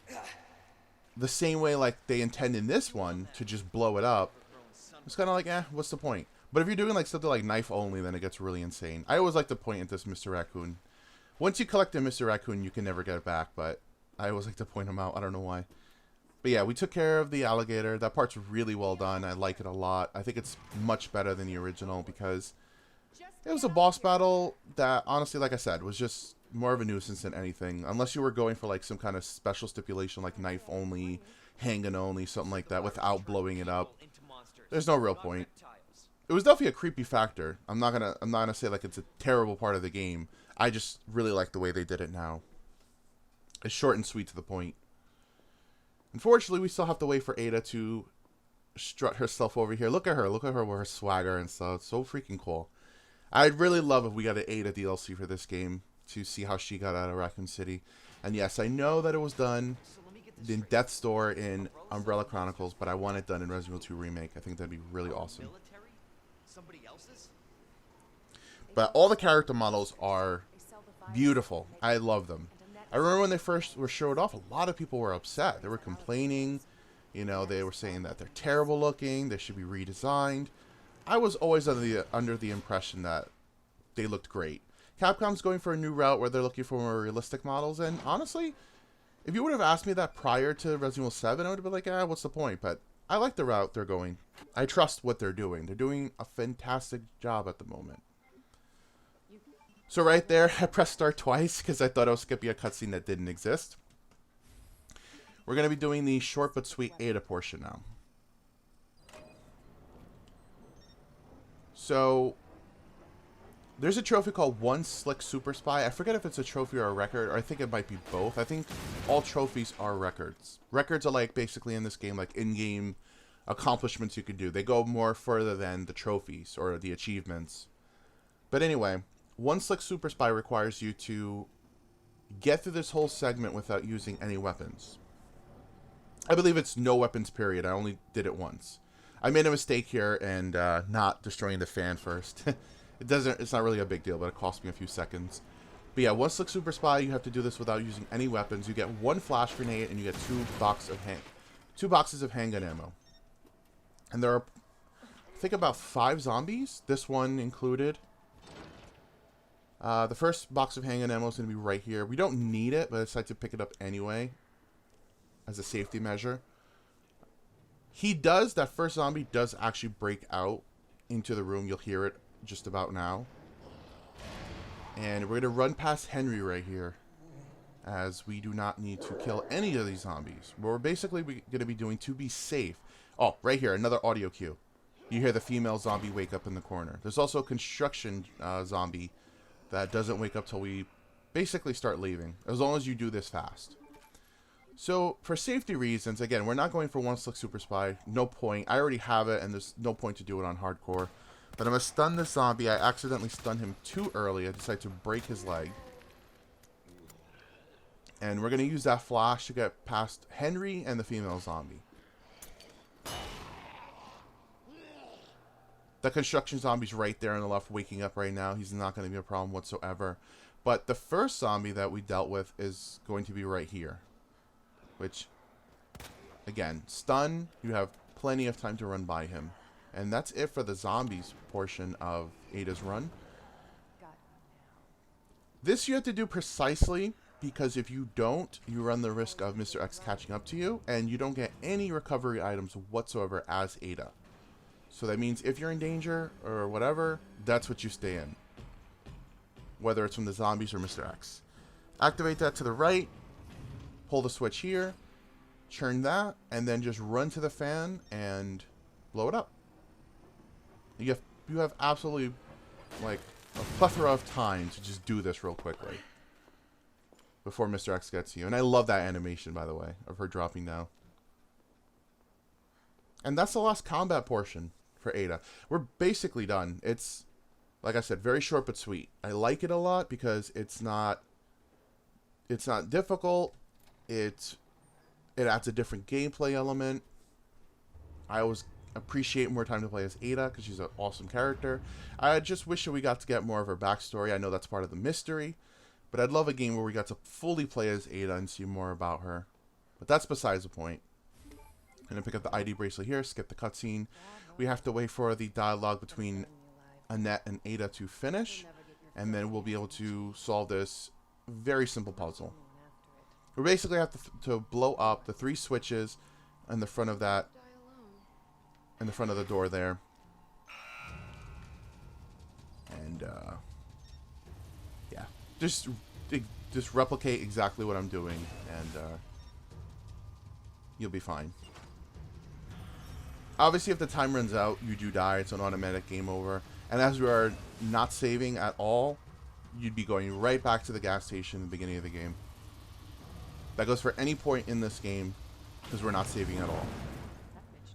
the same way like they intend in this one to just blow it up, it's kind of like what's the point? But if you're doing like something like knife only, then it gets really insane. I always like to point at this Mr. Raccoon. Once you collect a Mr. Raccoon, you can never get it back, but I always like to point him out. I don't know why. But yeah, we took care of the alligator. That part's really well done. I like it a lot. I think it's much better than the original because it was a boss battle that, honestly, like I said, was just more of a nuisance than anything. Unless you were going for like some kind of special stipulation like knife only, handgun only, something like that without blowing it up. There's no real point. It was definitely a creepy factor. I'm not gonna say like it's a terrible part of the game. I just really like the way they did it now. It's short and sweet to the point. Unfortunately, we still have to wait for Ada to strut herself over here. Look at her. Look at her with her swagger and stuff. It's so freaking cool. I'd really love if we got an Ada DLC for this game to see how she got out of Raccoon City. And yes, I know that it was done in Death's Door in Umbrella Chronicles, but I want it done in Resident Evil 2 Remake. I think that'd be really awesome. But all the character models are beautiful. I love them. I remember when they first were showed off, a lot of people were upset. They were complaining. You know, they were saying that they're terrible looking. They should be redesigned. I was always under the impression that they looked great. Capcom's going for a new route where they're looking for more realistic models. And honestly, if you would have asked me that prior to Resident Evil 7, I would have been like, what's the point? But I like the route they're going. I trust what they're doing. They're doing a fantastic job at the moment. So right there, I pressed start twice because I thought I was skipping a cutscene that didn't exist. We're going to be doing the short but sweet Ada portion now. So, there's a trophy called One Slick Super Spy. I forget if it's a trophy or a record, or I think it might be both. I think all trophies are records. Records are like basically in this game like in-game accomplishments you can do. They go more further than the trophies or the achievements. But anyway, One Slick Super Spy requires you to get through this whole segment without using any weapons. I believe it's no weapons, period. I only did it once. I made a mistake here and not destroying the fan first. It's not really a big deal, but it cost me a few seconds. But yeah, One Slick Super Spy, you have to do this without using any weapons. You get one flash grenade and you get two boxes of handgun ammo. And there are, I think, about 5 zombies, this one included. The first box of handgun ammo is going to be right here. We don't need it, but I decided to pick it up anyway as a safety measure. That first zombie does actually break out into the room. You'll hear it just about now. And we're going to run past Henry right here, as we do not need to kill any of these zombies. What we're basically going to be doing to be safe. Oh, right here, another audio cue. You hear the female zombie wake up in the corner. There's also a construction zombie that doesn't wake up till we basically start leaving, as long as you do this fast. So, for safety reasons, again, we're not going for One Slick Super Spy. No point. I already have it, and there's no point to do it on hardcore. But I'm going to stun this zombie. I accidentally stunned him too early. I decided to break his leg. And we're going to use that flash to get past Henry and the female zombie. The construction zombie's right there on the left, waking up right now. He's not going to be a problem whatsoever. But the first zombie that we dealt with is going to be right here. Which, again, stun, you have plenty of time to run by him. And that's it for the zombies portion of Ada's run. This you have to do precisely, because if you don't, you run the risk of Mr. X catching up to you, and you don't get any recovery items whatsoever as Ada. So that means if you're in danger or whatever, that's what you stay in. Whether it's from the zombies or Mr. X. Activate that to the right. Pull the switch here, turn that, and then just run to the fan and blow it up. You have absolutely like a plethora of time to just do this real quickly before Mr. X gets you. And I love that animation, by the way, of her dropping down. And that's the last combat portion for Ada. We're basically done. It's, like I said, very short but sweet. I like it a lot because it's not difficult. It adds a different gameplay element. I always appreciate more time to play as Ada because she's an awesome character. I just wish that we got to get more of her backstory. I know that's part of the mystery, but I'd love a game where we got to fully play as Ada and see more about her. But that's besides the point. I'm going to pick up the ID bracelet here, skip the cutscene. We have to wait for the dialogue between Annette and Ada to finish, and then we'll be able to solve this very simple puzzle. We basically have to blow up the 3 switches in the front of that, in the front of the door there. And, yeah. Just replicate exactly what I'm doing, and, you'll be fine. Obviously, if the time runs out, you do die. It's an automatic game over. And as we are not saving at all, you'd be going right back to the gas station in the beginning of the game. That goes for any point in this game, because we're not saving at all.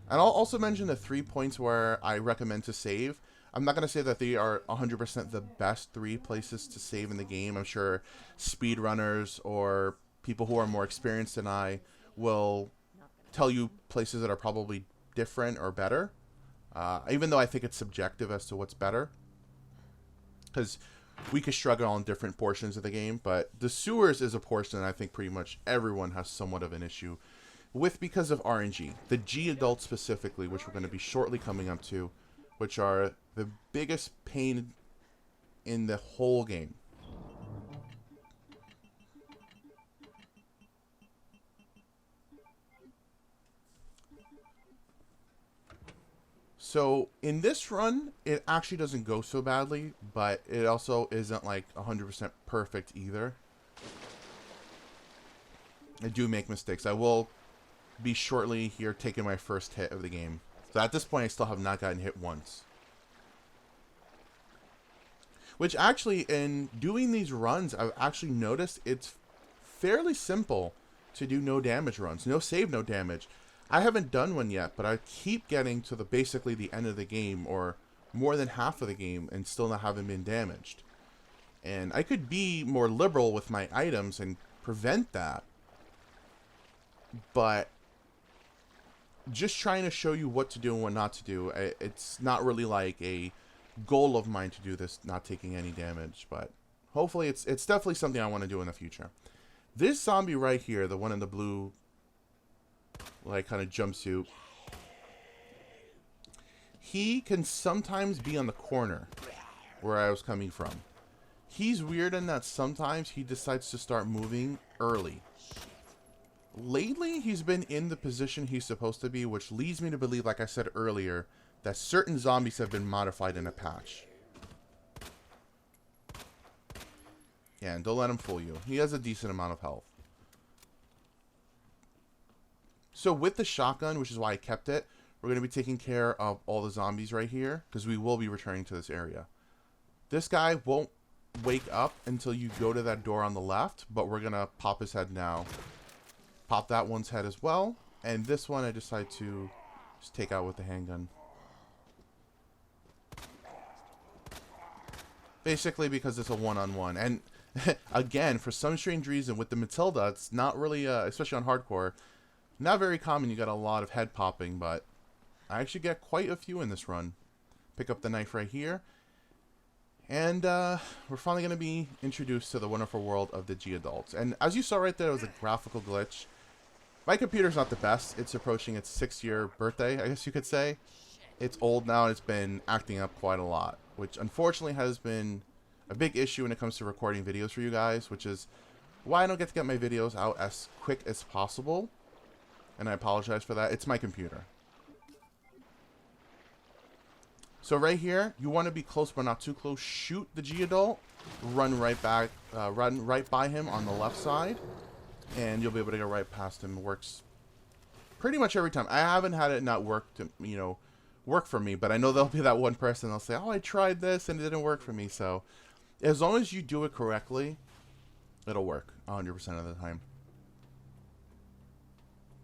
And I'll also mention the 3 points where I recommend to save. I'm not going to say that they are 100% the best 3 places to save in the game. I'm sure speedrunners or people who are more experienced than I will tell you places that are probably different or better. Even though I think it's subjective as to what's better. Because we could struggle on different portions of the game. But the sewers is a portion that I think pretty much everyone has somewhat of an issue with because of RNG. The G adults specifically, which we're going to be shortly coming up to, which are the biggest pain in the whole game. So in this run, it actually doesn't go so badly, but it also isn't like 100% perfect either. I do make mistakes. I will be shortly here taking my first hit of the game. So at this point, I still have not gotten hit once. Which actually, in doing these runs, I've actually noticed it's fairly simple to do no damage runs. No save, no damage. I haven't done one yet, but I keep getting to basically the end of the game, or more than half of the game, and still not having been damaged. And I could be more liberal with my items and prevent that. But just trying to show you what to do and what not to do, it's not really like a goal of mine to do this, not taking any damage. But hopefully it's definitely something I want to do in the future. This zombie right here, the one in the blue, like, kind of jumpsuit, he can sometimes be on the corner where I was coming from. He's weird in that sometimes he decides to start moving early. Lately, he's been in the position he's supposed to be, which leads me to believe, like I said earlier, that certain zombies have been modified in a patch. Yeah, and don't let him fool you. He has a decent amount of health. So with the shotgun, which is why I kept it, we're going to be taking care of all the zombies right here, because we will be returning to this area. This guy won't wake up until you go to that door on the left, but we're going to pop his head now. Pop that one's head as well, and this one I decide to just take out with the handgun. Basically because it's a one-on-one, and again, for some strange reason, with the Matilda, it's not really, especially on hardcore, not very common. You got a lot of head popping, but I actually get quite a few in this run. Pick up the knife right here. And we're finally going to be introduced to the wonderful world of the G-Adults. And as you saw right there, it was a graphical glitch. My computer's not the best. It's approaching its 6-year birthday, I guess you could say. It's old now and it's been acting up quite a lot, which unfortunately has been a big issue when it comes to recording videos for you guys, which is why I don't get to get my videos out as quick as possible. And I apologize for that. It's my computer. So right here, you want to be close but not too close. Shoot the G-Adult. Run right back. Run right by him on the left side. And you'll be able to get right past him. It works pretty much every time. I haven't had it not work, to, you know, work for me, but I know there'll be that one person that'll say, oh, I tried this and it didn't work for me. So as long as you do it correctly, it'll work 100% of the time.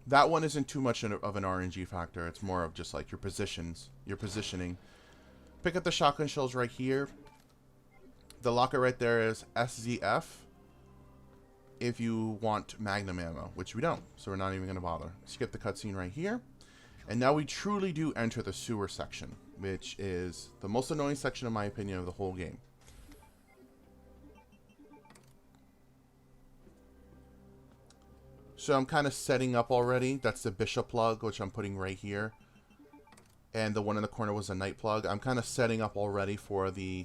That one isn't too much of an RNG factor. It's more of just like your positions, your positioning. Pick up the shotgun shells right here. The locker right there is SZF if you want Magnum ammo, which we don't, so we're not even going to bother. Skip the cutscene right here. And now we truly do enter the sewer section, which is the most annoying section, in my opinion, of the whole game. So I'm kind of setting up already. That's the bishop plug, which I'm putting right here. And the one in the corner was a night plug. I'm kind of setting up already for the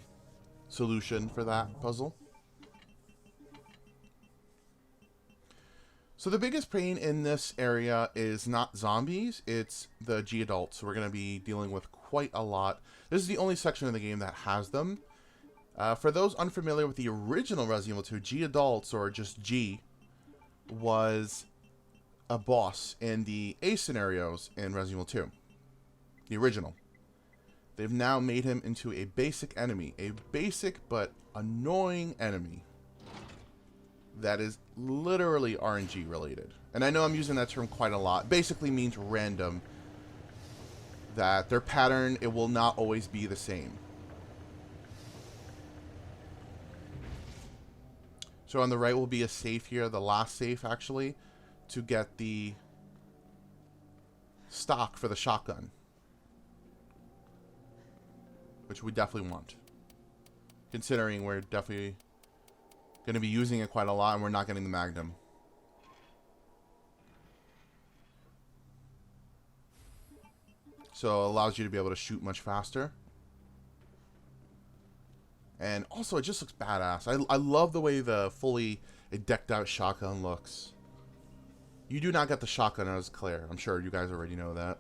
solution for that puzzle. So the biggest pain in this area is not zombies, it's the G-adults. We're going to be dealing with quite a lot. This is the only section of the game that has them. For those unfamiliar with the original Resident Evil 2, G-adults, or just G, was a boss in the A scenarios in Resident Evil 2. The original. They've now made him into a basic enemy. A basic but annoying enemy. That is literally RNG related. And I know I'm using that term quite a lot. Basically means random. That their pattern, it will not always be the same. So on the right will be a safe here, the last safe actually, to get the stock for the shotgun. Which we definitely want. Considering we're definitely going to be using it quite a lot and we're not getting the Magnum. So it allows you to be able to shoot much faster. And also it just looks badass. I love the way the fully decked out shotgun looks. You do not get the shotgun as Claire. I'm sure you guys already know that.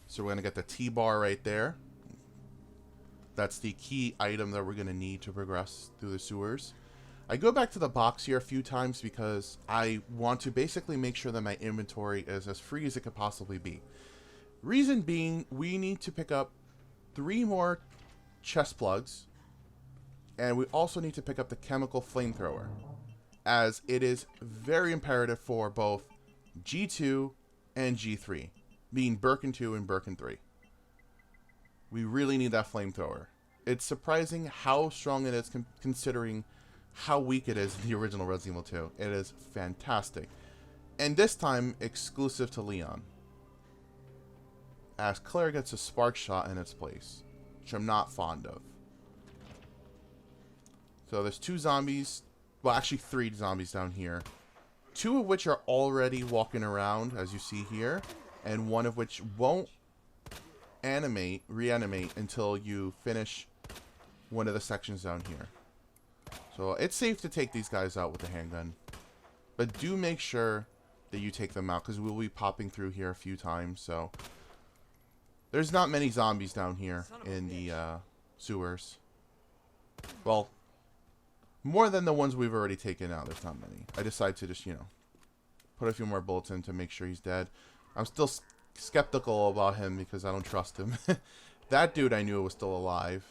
So we're going to get the T-bar right there. That's the key item that we're going to need to progress through the sewers. I go back to the box here a few times because I want to basically make sure that my inventory is as free as it could possibly be. Reason being, we need to pick up 3 more chest plugs. And we also need to pick up the chemical flamethrower, as it is very imperative for both G2 and G3, being Birkin 2 and Birkin 3. We really need that flamethrower. It's surprising how strong it is considering how weak it is in the original Resident Evil 2. It is fantastic. And this time, exclusive to Leon. As Claire gets a spark shot in its place, which I'm not fond of. So there's 2 zombies, well actually 3 zombies down here. 2 of which are already walking around, as you see here. And 1 of which won't reanimate until you finish one of the sections down here. So it's safe to take these guys out with the handgun. But do make sure that you take them out, because we'll be popping through here a few times. So there's not many zombies down here in the sewers. Well, more than the ones we've already taken out. There's not many. I decided to just, you know, put a few more bullets in to make sure he's dead. I'm still skeptical about him because I don't trust him. That dude I knew was still alive.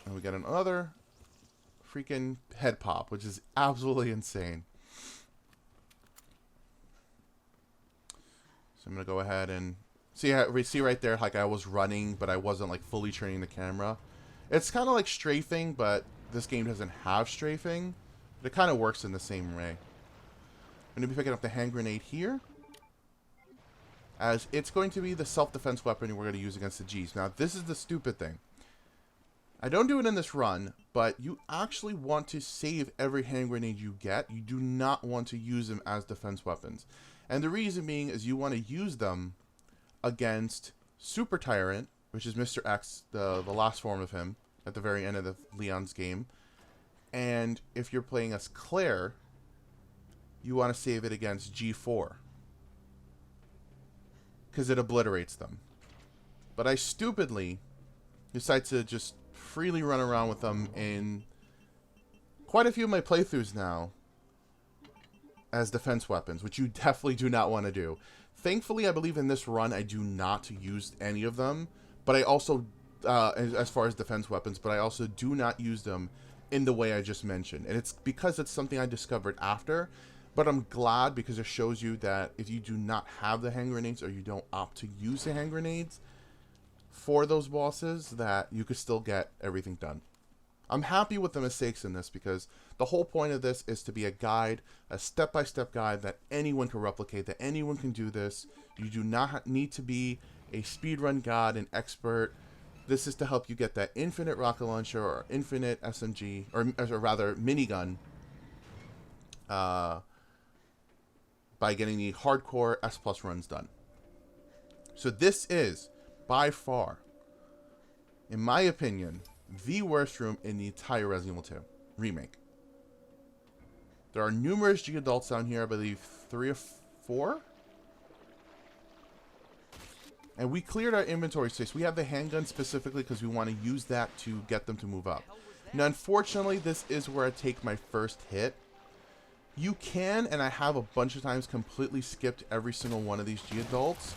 And we got another freaking head pop, which is absolutely insane. So I'm going to go ahead and see right there, like I was running, but I wasn't like fully turning the camera. It's kind of like strafing, but this game doesn't have strafing. But it kind of works in the same way. I'm going to be picking up the hand grenade here, as it's going to be the self-defense weapon we're going to use against the Gs. Now, this is the stupid thing. I don't do it in this run, but you actually want to save every hand grenade you get. You do not want to use them as defense weapons. And the reason being is you want to use them against Super Tyrant, which is Mr. X, the last form of him, at the very end of the Leon's game. And if you're playing as Claire, you want to save it against G4, because it obliterates them. But I stupidly decide to just freely run around with them in quite a few of my playthroughs now. as defense weapons, which you definitely do not want to do. Thankfully, I believe in this run, I do not use any of them, but I also, as far as defense weapons, but I also do not use them in the way I just mentioned. And it's because it's something I discovered after, but I'm glad because it shows you that if you do not have the hand grenades or you don't opt to use the hand grenades for those bosses, that you could still get everything done. I'm happy with the mistakes in this because the whole point of this is to be a guide, a step-by-step guide that anyone can replicate, that anyone can do this. You do not need to be a speedrun god, an expert. This is to help you get that infinite rocket launcher or infinite SMG, or rather minigun, by getting the hardcore S+ runs done. So this is, by far, in my opinion, the worst room in the entire Resident Evil 2 remake. There are numerous G-adults down here, I believe 3 or 4. And we cleared our inventory space. We have the handgun specifically because we want to use that to get them to move up. Now, unfortunately, this is where I take my first hit. You can, and I have a bunch of times, completely skipped every single one of these G-adults.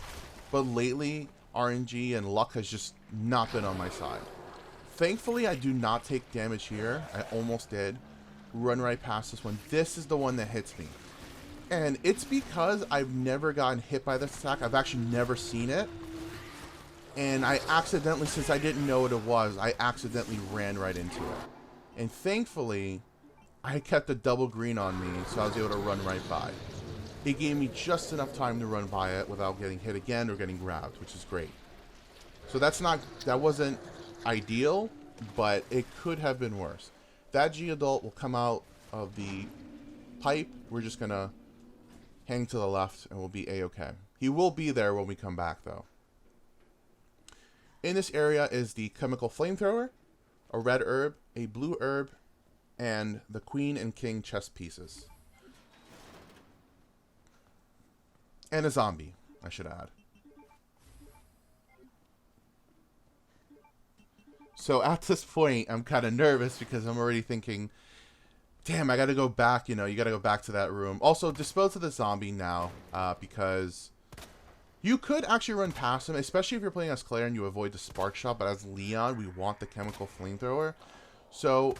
But lately, RNG and luck has just not been on my side. Thankfully, I do not take damage here. I almost did. Run right past this one. This is the one that hits me. And it's because I've never gotten hit by this attack. I've actually never seen it. And I accidentally, since I didn't know what it was, I accidentally ran right into it. And thankfully, I kept a double green on me, so I was able to run right by. It gave me just enough time to run by it without getting hit again or getting grabbed, which is great. So that wasn't ideal, but it could have been worse. That G-adult will come out of the pipe. We're just gonna hang to the left and we'll be a-okay. He will be there when we come back though. In this area is the chemical flamethrower, a red herb, a blue herb, and the queen and king chest pieces. And a zombie, I should add. So at this point, I'm kind of nervous because I'm already thinking, damn, I got to go back, you got to go back to that room. Also, dispose of the zombie now, because you could actually run past him, especially if you're playing as Claire and you avoid the spark shot, but as Leon, we want the chemical flamethrower. So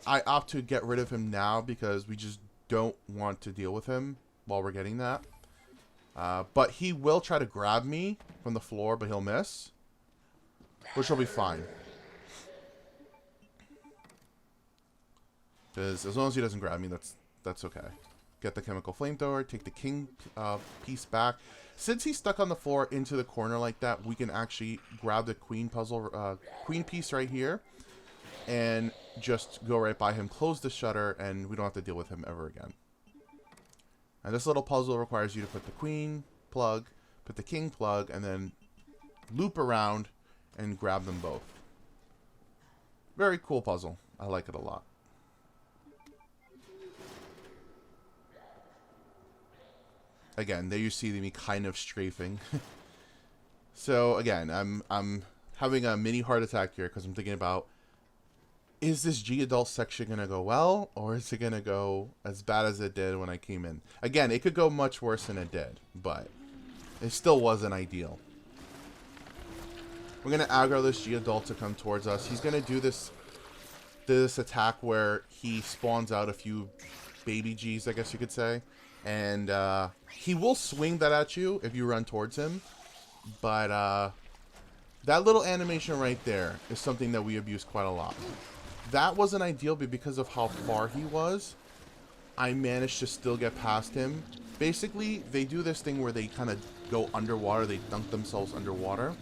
I opt to get rid of him now because we just don't want to deal with him while we're getting that. But he will try to grab me from the floor, but he'll miss, which will be fine. Because as long as he doesn't grab me, that's okay. Get the chemical flamethrower, take the king piece back. Since he's stuck on the floor into the corner like that, we can actually grab the queen queen piece right here, and just go right by him, close the shutter, and we don't have to deal with him ever again. And this little puzzle requires you to put the queen plug, put the king plug, and then loop around and grab them both. Very cool puzzle. I like it a lot. Again, there you see me kind of strafing. So again, I'm having a mini heart attack here because I'm thinking about, is this G-adult section going to go well, or is it going to go as bad as it did when I came in? Again, it could go much worse than it did, but it still wasn't ideal. We're going to aggro this G-adult to come towards us. He's going to do this attack where he spawns out a few baby G's, I guess you could say. And he will swing that at you if you run towards him. But that little animation right there is something that we abuse quite a lot. That wasn't ideal, but because of how far he was, I managed to still get past him. Basically, they do this thing where they kind of go underwater. They dunk themselves underwater.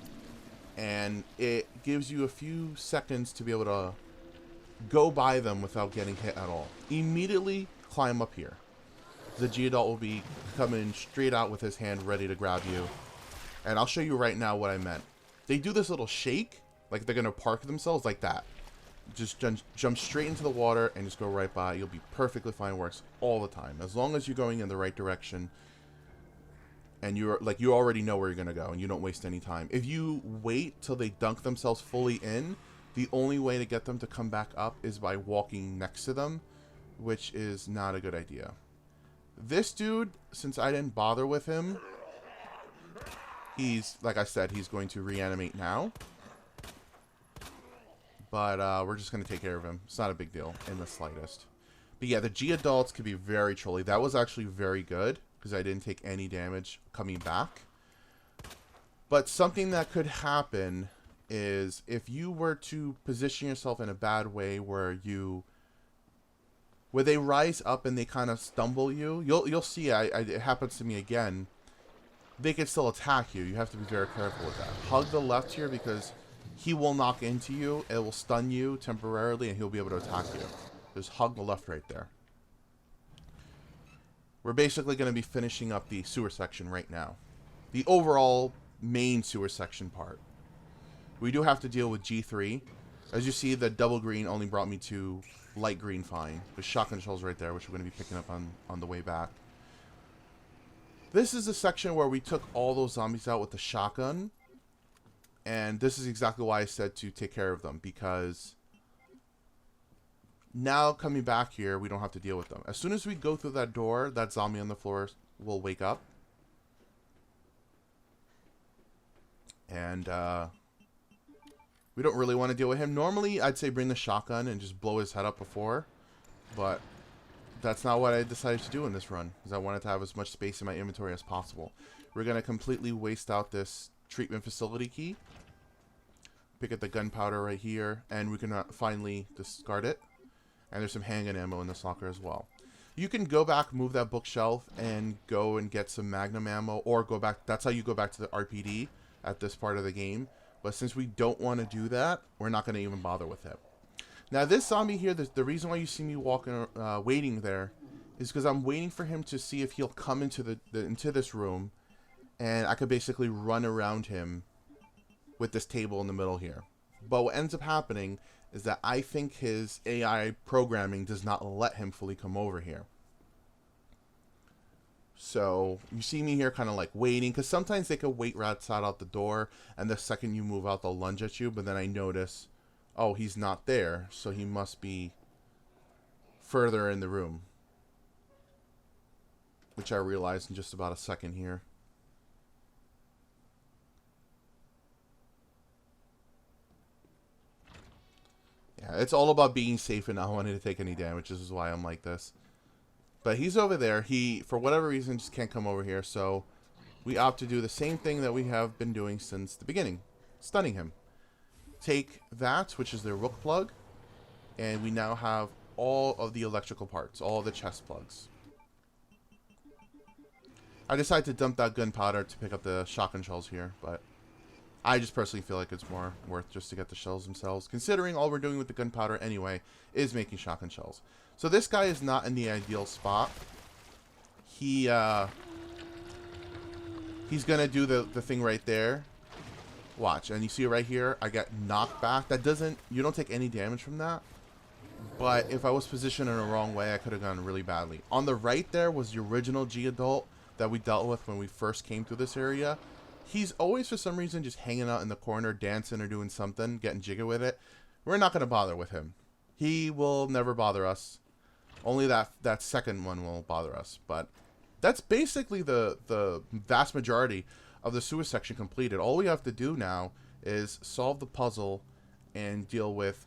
And it gives you a few seconds to be able to go by them without getting hit at all. Immediately climb up here. The G-adult will be coming straight out with his hand ready to grab you. And I'll show you right now what I meant. They do this little shake, like they're going to park themselves like that. Just jump straight into the water and just go right by. You'll be perfectly fine. Works all the time. As long as you're going in the right direction and you already know where you're going to go and you don't waste any time. If you wait till they dunk themselves fully in, the only way to get them to come back up is by walking next to them, which is not a good idea. This dude, since I didn't bother with him, he's, like I said, he's going to reanimate now. But we're just going to take care of him. It's not a big deal in the slightest. But yeah, the G adults could be very trolly. That was actually very good because I didn't take any damage coming back. But something that could happen is if you were to position yourself in a bad way where they rise up and they kind of stumble you, you'll see it happens to me again. They can still attack you. You have to be very careful with that. Hug the left here because he will knock into you. It will stun you temporarily and he'll be able to attack you. Just hug the left right there. We're basically going to be finishing up the sewer section right now. The overall main sewer section part. We do have to deal with G3. As you see, the double green only brought me to light green fine. There's shotgun shells right there, which we're going to be picking up on the way back. This is the section where we took all those zombies out with the shotgun. And this is exactly why I said to take care of them, because now coming back here, we don't have to deal with them. As soon as we go through that door, that zombie on the floor will wake up. And we don't really want to deal with him. Normally, I'd say bring the shotgun and just blow his head up before. But that's not what I decided to do in this run, because I wanted to have as much space in my inventory as possible. We're going to completely waste out this treatment facility key. Pick up the gunpowder right here, and we can finally discard it. And there's some handgun ammo in this locker as well. You can go back, move that bookshelf, and go and get some magnum ammo, or go back. That's how you go back to the RPD at this part of the game. But since we don't want to do that, we're not going to even bother with it. Now, this zombie here, the reason why you see me walking, waiting there, is because I'm waiting for him to see if he'll come into into this room, and I could basically run around him with this table in the middle here. But what ends up happening is that I think his AI programming does not let him fully come over here. So you see me here kind of like waiting, because sometimes they could wait right outside out the door, and the second you move out, they'll lunge at you. But then I notice, oh, he's not there, so he must be further in the room, which I realize in just about a second here. Yeah, it's all about being safe and not wanting to take any damage. This is why I'm like this. But he's over there. He, for whatever reason, just can't come over here. So we opt to do the same thing that we have been doing since the beginning. Stunning him. Take that, which is the rook plug. And we now have all of the electrical parts. All of the chest plugs. I decided to dump that gunpowder to pick up the shotgun shells here. But I just personally feel like it's more worth just to get the shells themselves, considering all we're doing with the gunpowder anyway is making shotgun shells. So this guy is not in the ideal spot. He's gonna do the thing right there. Watch, and you see right here, I got knocked back. That doesn't, you don't take any damage from that. But if I was positioned in the wrong way, I could have gone really badly. On the right there was the original G adult that we dealt with when we first came through this area. He's always, for some reason, just hanging out in the corner, dancing or doing something, getting jiggy with it. We're not going to bother with him. He will never bother us. Only that second one will bother us. But that's basically the vast majority of the sewer section completed. All we have to do now is solve the puzzle and deal with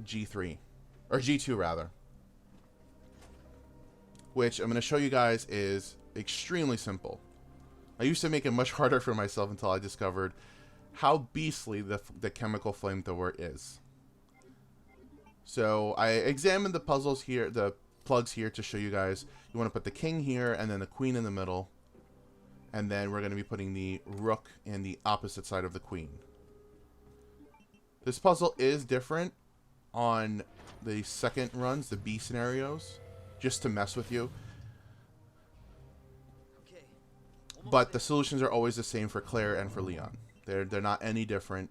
G3. Or G2, rather. Which I'm going to show you guys is extremely simple. I used to make it much harder for myself until I discovered how beastly the chemical flamethrower is. So I examined the puzzles here, the plugs here, to show you guys. You want to put the king here and then the queen in the middle. And then we're going to be putting the rook in the opposite side of the queen. This puzzle is different on the second runs, the B scenarios, just to mess with you. But the solutions are always the same for Claire and for Leon. They're not any different.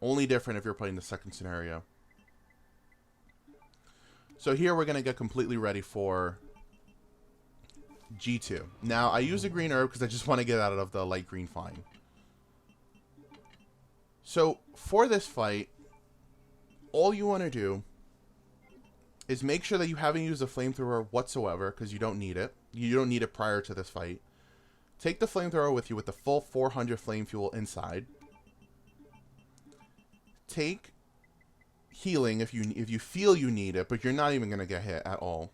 Only different if you're playing the second scenario. So here we're going to get completely ready for G2. Now, I use a green herb because I just want to get out of the light green fine. So for this fight, all you want to do is make sure that you haven't used a flamethrower whatsoever, because you don't need it. You don't need it prior to this fight. Take the flamethrower with you with the full 400 flame fuel inside. Take healing if you feel you need it, but you're not even going to get hit at all.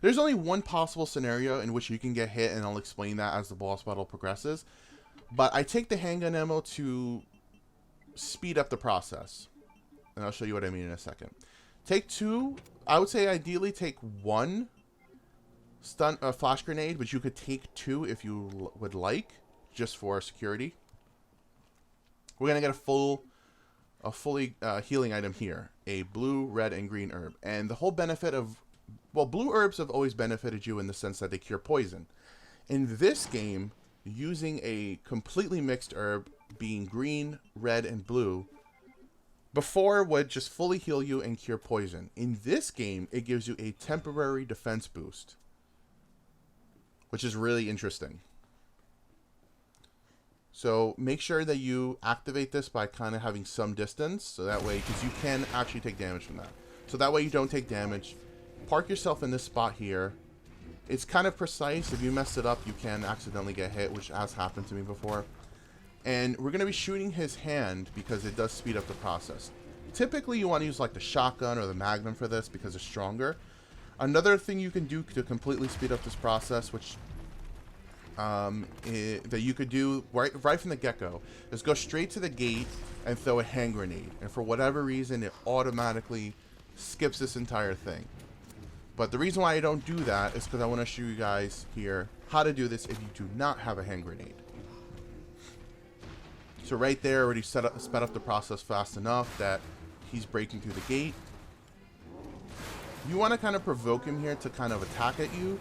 There's only one possible scenario in which you can get hit, and I'll explain that as the boss battle progresses. But I take the handgun ammo to speed up the process. And I'll show you what I mean in a second. Take two. I would say ideally take one flash grenade, but you could take two if you would like, just for security. We're going to get a fully healing item here. A blue, red, and green herb. And the whole benefit of... Well, blue herbs have always benefited you in the sense that they cure poison. In this game, using a completely mixed herb, being green, red, and blue, before would just fully heal you and cure poison. In this game, it gives you a temporary defense boost, which is really interesting. So make sure that you activate this by kind of having some distance, so that way, because you can actually take damage from that. So that way you don't take damage. Park yourself in this spot here. It's kind of precise. If you mess it up, you can accidentally get hit, which has happened to me before. And we're going to be shooting his hand because it does speed up the process. Typically, you want to use like the shotgun or the magnum for this because it's stronger. Another thing you can do to completely speed up this process, which that you could do right from the get-go, is go straight to the gate and throw a hand grenade. And for whatever reason, it automatically skips this entire thing. But the reason why I don't do that is because I want to show you guys here how to do this if you do not have a hand grenade. So right there, already sped up the process fast enough that he's breaking through the gate. You want to kind of provoke him here to kind of attack at you.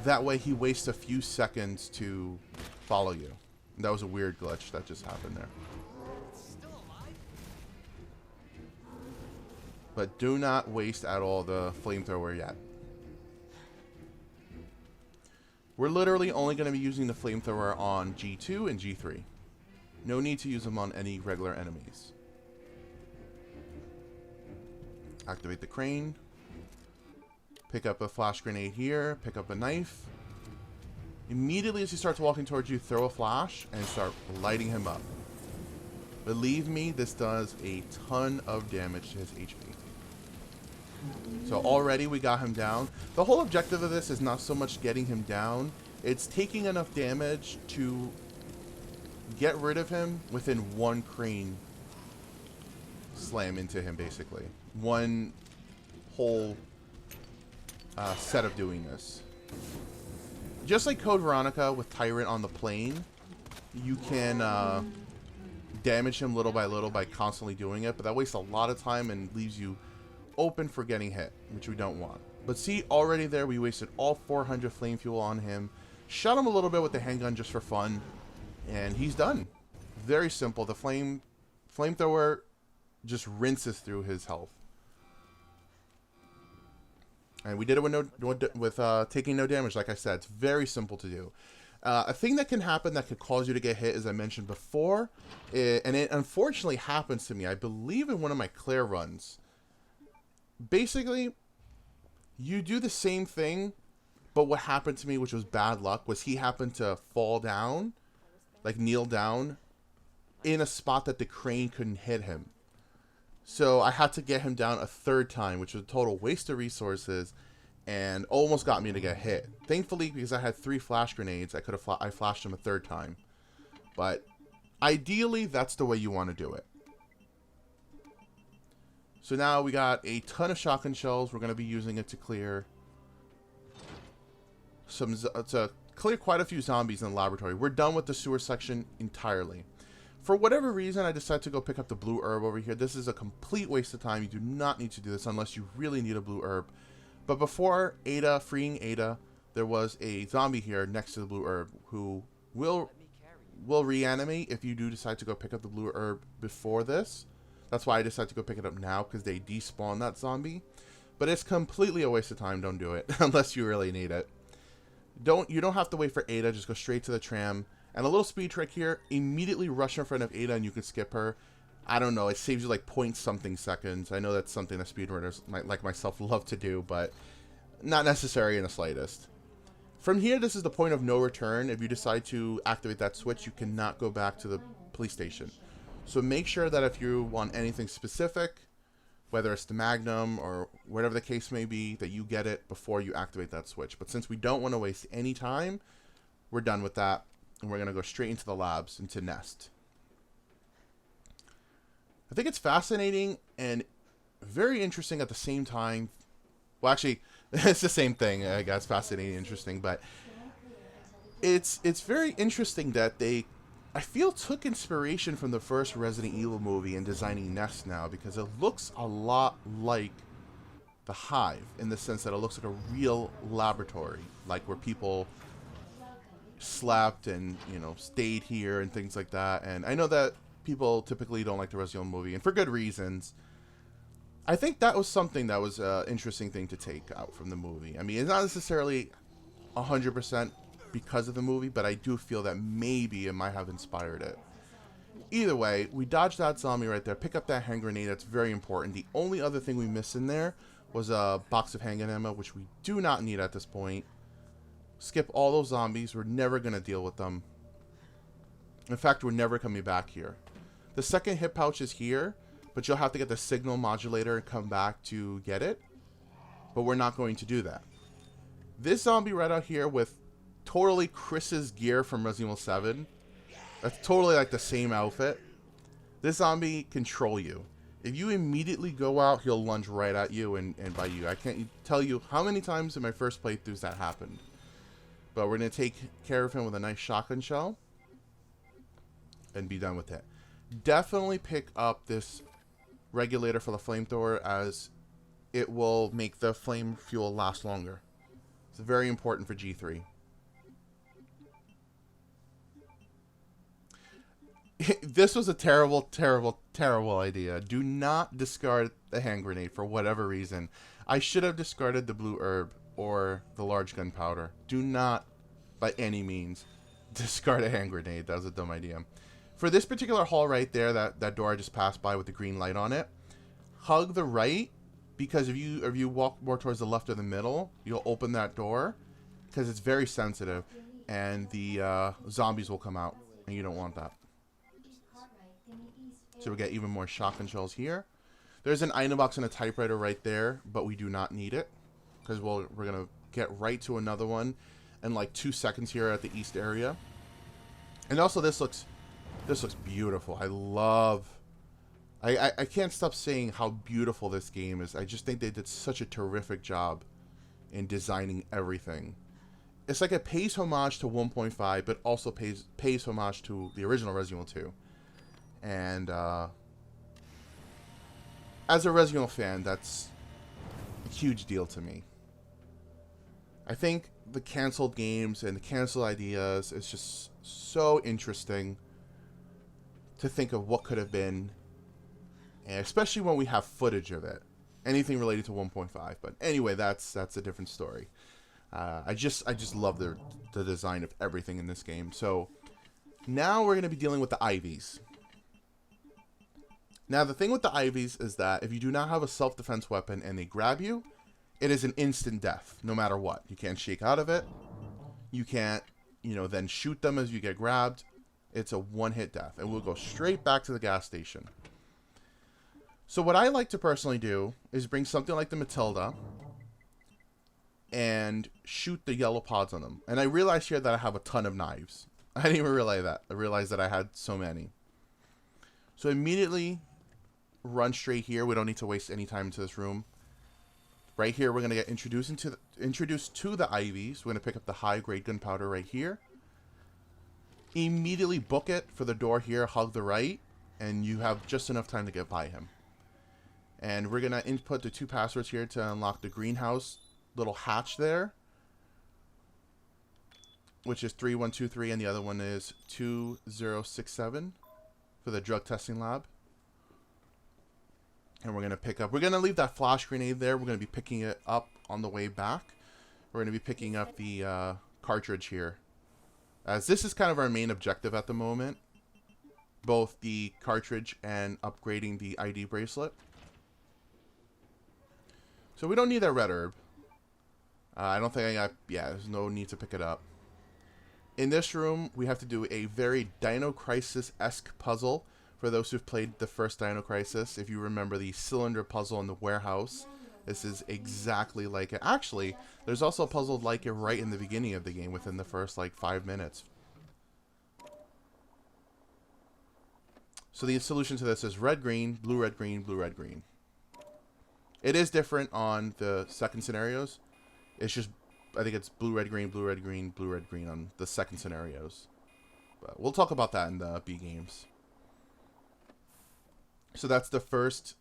That way he wastes a few seconds to follow you. And that was a weird glitch that just happened there. But do not waste at all the flamethrower yet. We're literally only going to be using the flamethrower on G2 and G3. No need to use them on any regular enemies. Activate the crane. Pick up a flash grenade here. Pick up a knife. Immediately as he starts walking towards you, throw a flash and start lighting him up. Believe me, this does a ton of damage to his HP. So already we got him down. The whole objective of this is not so much getting him down. It's taking enough damage to get rid of him within one crane slam into him, basically. One whole set of doing this. Just like Code Veronica with Tyrant on the plane, you can damage him little by constantly doing it, but that wastes a lot of time and leaves you open for getting hit, which we don't want. But see, already there we wasted all 400 flame fuel on him. Shot him a little bit with the handgun just for fun, and he's done. Very simple. The flamethrower just rinses through his health. And we did it with taking no damage. Like I said, it's very simple to do. A thing that can happen that could cause you to get hit, as I mentioned before, and it unfortunately happens to me, I believe in one of my Claire runs. Basically, you do the same thing, but what happened to me, which was bad luck, was he happened to fall down, like kneel down, in a spot that the crane couldn't hit him. So I had to get him down a third time, which was a total waste of resources, and almost got me to get hit. Thankfully, because I had 3 flash grenades, I flashed him a third time. But ideally, that's the way you want to do it. So now we got a ton of shotgun shells. We're going to be using it to clear quite a few zombies in the laboratory. We're done with the sewer section entirely. For whatever reason, I decided to go pick up the blue herb over here. This is a complete waste of time. You do not need to do this unless you really need a blue herb. But before freeing Ada, there was a zombie here next to the blue herb who will reanimate if you do decide to go pick up the blue herb before this. That's why I decided to go pick it up now, because they despawn that zombie. But it's completely a waste of time. Don't do it unless you really need it. You don't have to wait for Ada. Just go straight to the tram. And a little speed trick here, immediately rush in front of Ada and you can skip her. I don't know, it saves you like point something seconds. I know that's something that speedrunners like myself love to do, but not necessary in the slightest. From here, this is the point of no return. If you decide to activate that switch, you cannot go back to the police station. So make sure that if you want anything specific, whether it's the Magnum or whatever the case may be, that you get it before you activate that switch. But since we don't want to waste any time, we're done with that. And we're going to go straight into the labs, into Nest. I think it's fascinating and very interesting at the same time. Well, actually, it's the same thing, I guess, fascinating and interesting. But it's very interesting that they, I feel, took inspiration from the first Resident Evil movie in designing Nest now, because it looks a lot like the Hive in the sense that it looks like a real laboratory, like where people slept and, you know, stayed here and things like that. And I know that people typically don't like the Resident Evil movie, and for good reasons. I think that was something that was an interesting thing to take out from the movie. I mean, it's not necessarily 100% because of the movie, but I do feel that maybe it might have inspired it. Either way, we dodged that zombie right there, pick up that hand grenade, that's very important. The only other thing we missed in there was a box of handgun ammo, which we do not need at this point. Skip all those zombies, we're never going to deal with them. In fact, we're never coming back here. The second hit pouch is here, but you'll have to get the signal modulator and come back to get it. But we're not going to do that. This zombie right out here with totally Chris's gear from Resident Evil 7. That's totally like the same outfit. This zombie control you. If you immediately go out, he'll lunge right at you and bite you. I can't tell you how many times in my first playthroughs that happened. But we're going to take care of him with a nice shotgun shell and be done with it. Definitely pick up this regulator for the flamethrower, as it will make the flame fuel last longer. It's very important for G3. This was a terrible, terrible, terrible idea. Do not discard the hand grenade for whatever reason. I should have discarded the blue herb or the large gunpowder. Do not, by any means, discard a hand grenade. That was a dumb idea. For this particular hall right there, that door I just passed by with the green light on it, hug the right, because if you walk more towards the left or the middle, you'll open that door, because it's very sensitive, and the zombies will come out, and you don't want that. So we get even more shotgun shells here. There's an item box and a typewriter right there, but we do not need it, because we're going to get right to another one in like 2 seconds here at the east area. And also this looks beautiful. I can't stop saying how beautiful this game is. I just think they did such a terrific job in designing everything. It's like it pays homage to 1.5, but also pays homage to the original Resident Evil 2. And as a Resident Evil fan, that's a huge deal to me. I think the canceled games and the canceled ideas is just so interesting to think of what could have been, and especially when we have footage of it. Anything related to 1.5. But anyway, that's a different story. I just love the design of everything in this game. So now we're going to be dealing with the IVs. Now the thing with the IVs is that if you do not have a self-defense weapon and they grab you, it is an instant death, no matter what. You can't shake out of it. You can't, then shoot them as you get grabbed. It's a one-hit death, and we'll go straight back to the gas station. So what I like to personally do is bring something like the Matilda and shoot the yellow pods on them. And I realized here that I have a ton of knives. I didn't even realize that. I realized that I had so many. So immediately run straight here. We don't need to waste any time into this room. Right here, we're going to get introduced to the IVs. We're going to pick up the high-grade gunpowder right here. Immediately book it for the door here, hug the right, and you have just enough time to get by him. And we're going to input the 2 passwords here to unlock the greenhouse little hatch there, which is 3123, and the other one is 2067 for the drug testing lab. And we're going to leave that flash grenade there. We're going to be picking it up on the way back. We're going to be picking up the cartridge here, as this is kind of our main objective at the moment. both the cartridge and upgrading the ID bracelet. So we don't need that red herb. I don't think I got... Yeah, there's no need to pick it up. In this room, we have to do a very Dino Crisis-esque puzzle. For those who've played the first Dino Crisis, if you remember the cylinder puzzle in the warehouse, this is exactly like it. Actually, there's also a puzzle like it right in the beginning of the game, within the first, like, 5 minutes. So the solution to this is red, green, blue, red, green, blue, red, green. It is different on the second scenarios. It's just, I think it's blue, red, green, blue, red, green, blue, red, green on the second scenarios. But we'll talk about that in the B games. So that's the first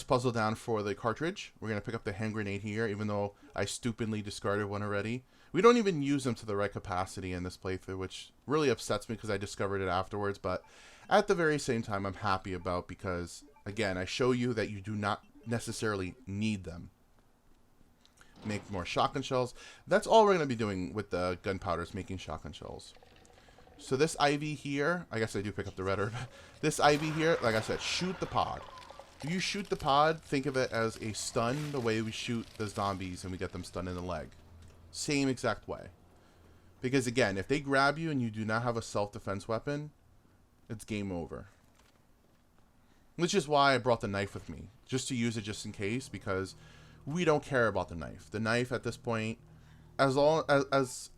puzzle down for the cartridge. We're going to pick up the hand grenade here, even though I stupidly discarded one already. We don't even use them to the right capacity in this playthrough, which really upsets me because I discovered it afterwards. But at the very same time, I'm happy about, because, again, I show you that you do not necessarily need them. Make more shotgun shells. That's all we're going to be doing with the gunpowder, is making shotgun shells. So this IV here, I guess I do pick up the red herb. This IV here, like I said, shoot the pod. If you shoot the pod, think of it as a stun, the way we shoot the zombies and we get them stunned in the leg. Same exact way. Because again, if they grab you and you do not have a self-defense weapon, it's game over. Which is why I brought the knife with me. Just to use it just in case, because we don't care about the knife. The knife at this point, as long as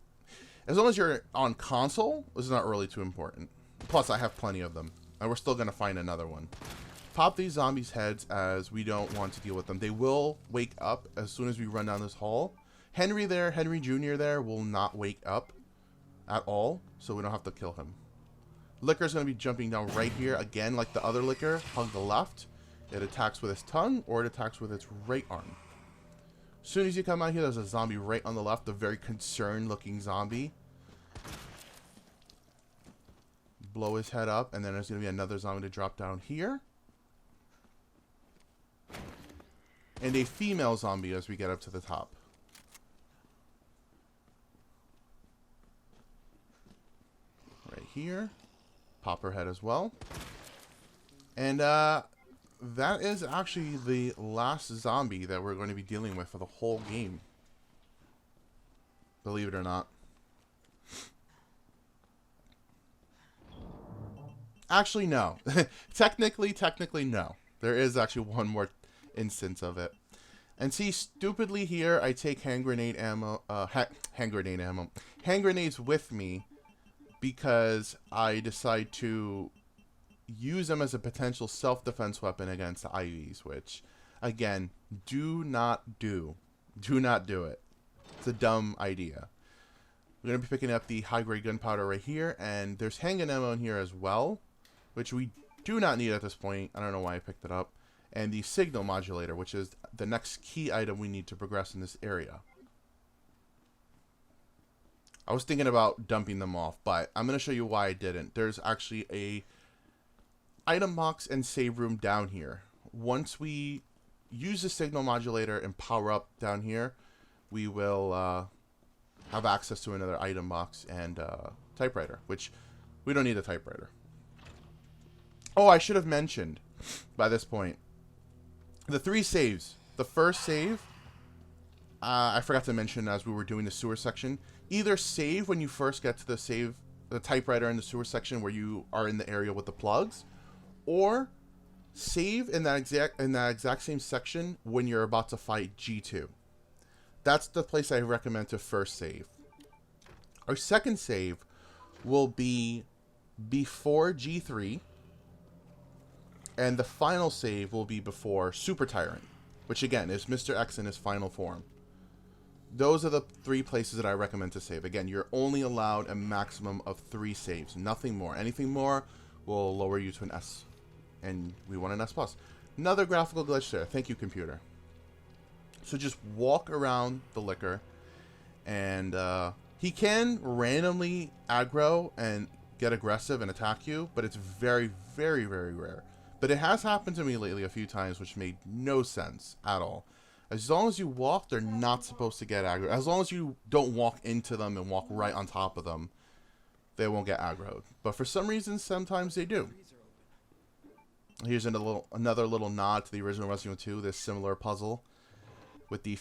you're on console, is not really too important. Plus, I have plenty of them. And we're still going to find another one. Pop these zombies' heads, as we don't want to deal with them. They will wake up as soon as we run down this hall. Henry Jr. there, will not wake up at all. So we don't have to kill him. Licker's going to be jumping down right here. Again, like the other Licker, hug the left. It attacks with its tongue, or it attacks with its right arm. As soon as you come out here, there's a zombie right on the left, a very concerned looking zombie. Blow his head up, and then there's going to be another zombie to drop down here. And a female zombie as we get up to the top. Right here. Pop her head as well. And that is actually the last zombie that we're going to be dealing with for the whole game. Believe it or not. Actually, no. Technically, no. There is actually one more instance of it. And see, stupidly here, I take hand grenades with me because I decide to use them as a potential self-defense weapon against the IVs, which, again, do not do. Do not do it. It's a dumb idea. We're going to be picking up the high-grade gunpowder right here, and there's handgun ammo in here as well, which we do not need at this point. I don't know why I picked it up. And the signal modulator, which is the next key item we need to progress in this area. I was thinking about dumping them off, but I'm going to show you why I didn't. There's actually a item box and save room down here. Once we use the signal modulator and power up down here, we will have access to another item box and typewriter, which we don't need a typewriter. Oh, I should have mentioned by this point. The 3 saves. The first save, I forgot to mention as we were doing the sewer section. Either save when you first get to the typewriter in the sewer section where you are in the area with the plugs, or save in that exact same section when you're about to fight G2. That's the place I recommend to first save. Our second save will be before G3. And the final save will be before Super Tyrant, which again is Mr. X in his final form. Those are the 3 places that I recommend to save. Again, you're only allowed a maximum of 3 saves, nothing more. Anything more will lower you to an S, and we want an S+. Another graphical glitch there. Thank you, computer. So just walk around the Licker, and he can randomly aggro and get aggressive and attack you, but it's very, very, very rare. But it has happened to me lately a few times, which made no sense at all. As long as you walk, they're not supposed to get aggro. As long as you don't walk into them and walk right on top of them, they won't get aggroed. But for some reason, sometimes they do. Here's another little nod to the original Resident Evil 2, this similar puzzle with the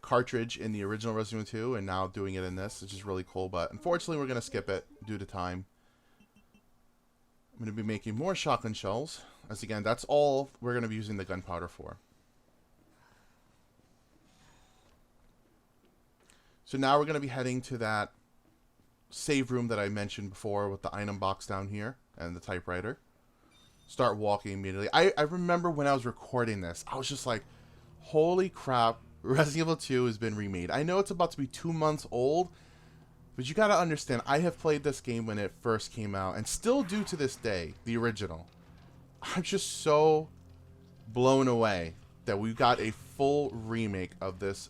cartridge in the original Resident Evil 2 and now doing it in this, which is really cool. But unfortunately, we're going to skip it due to time. I'm going to be making more shotgun shells, as again, that's all we're going to be using the gunpowder for. So now we're going to be heading to that save room that I mentioned before with the item box down here and the typewriter. Start walking immediately. I remember when I was recording this, I was just like, holy crap, Resident Evil 2 has been remade. I know it's about to be 2 months old, but you gotta understand, I have played this game when it first came out, and still do to this day, the original. I'm just so blown away that we got a full remake of this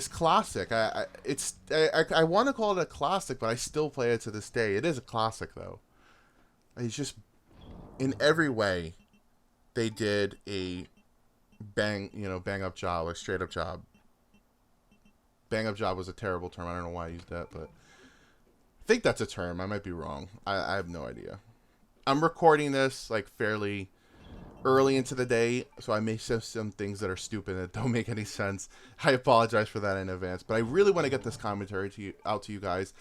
classic. I want to call it a classic, but I still play it to this day. It is a classic, though. It's just, in every way, they did a bang up job, like straight up job. Bang up job was a terrible term. I don't know why I used that, but I think that's a term. I might be wrong. I have no idea. I'm recording this like fairly early into the day, so I may say some things that are stupid that don't make any sense. I apologize for that in advance, but I really want to get this commentary out to you guys.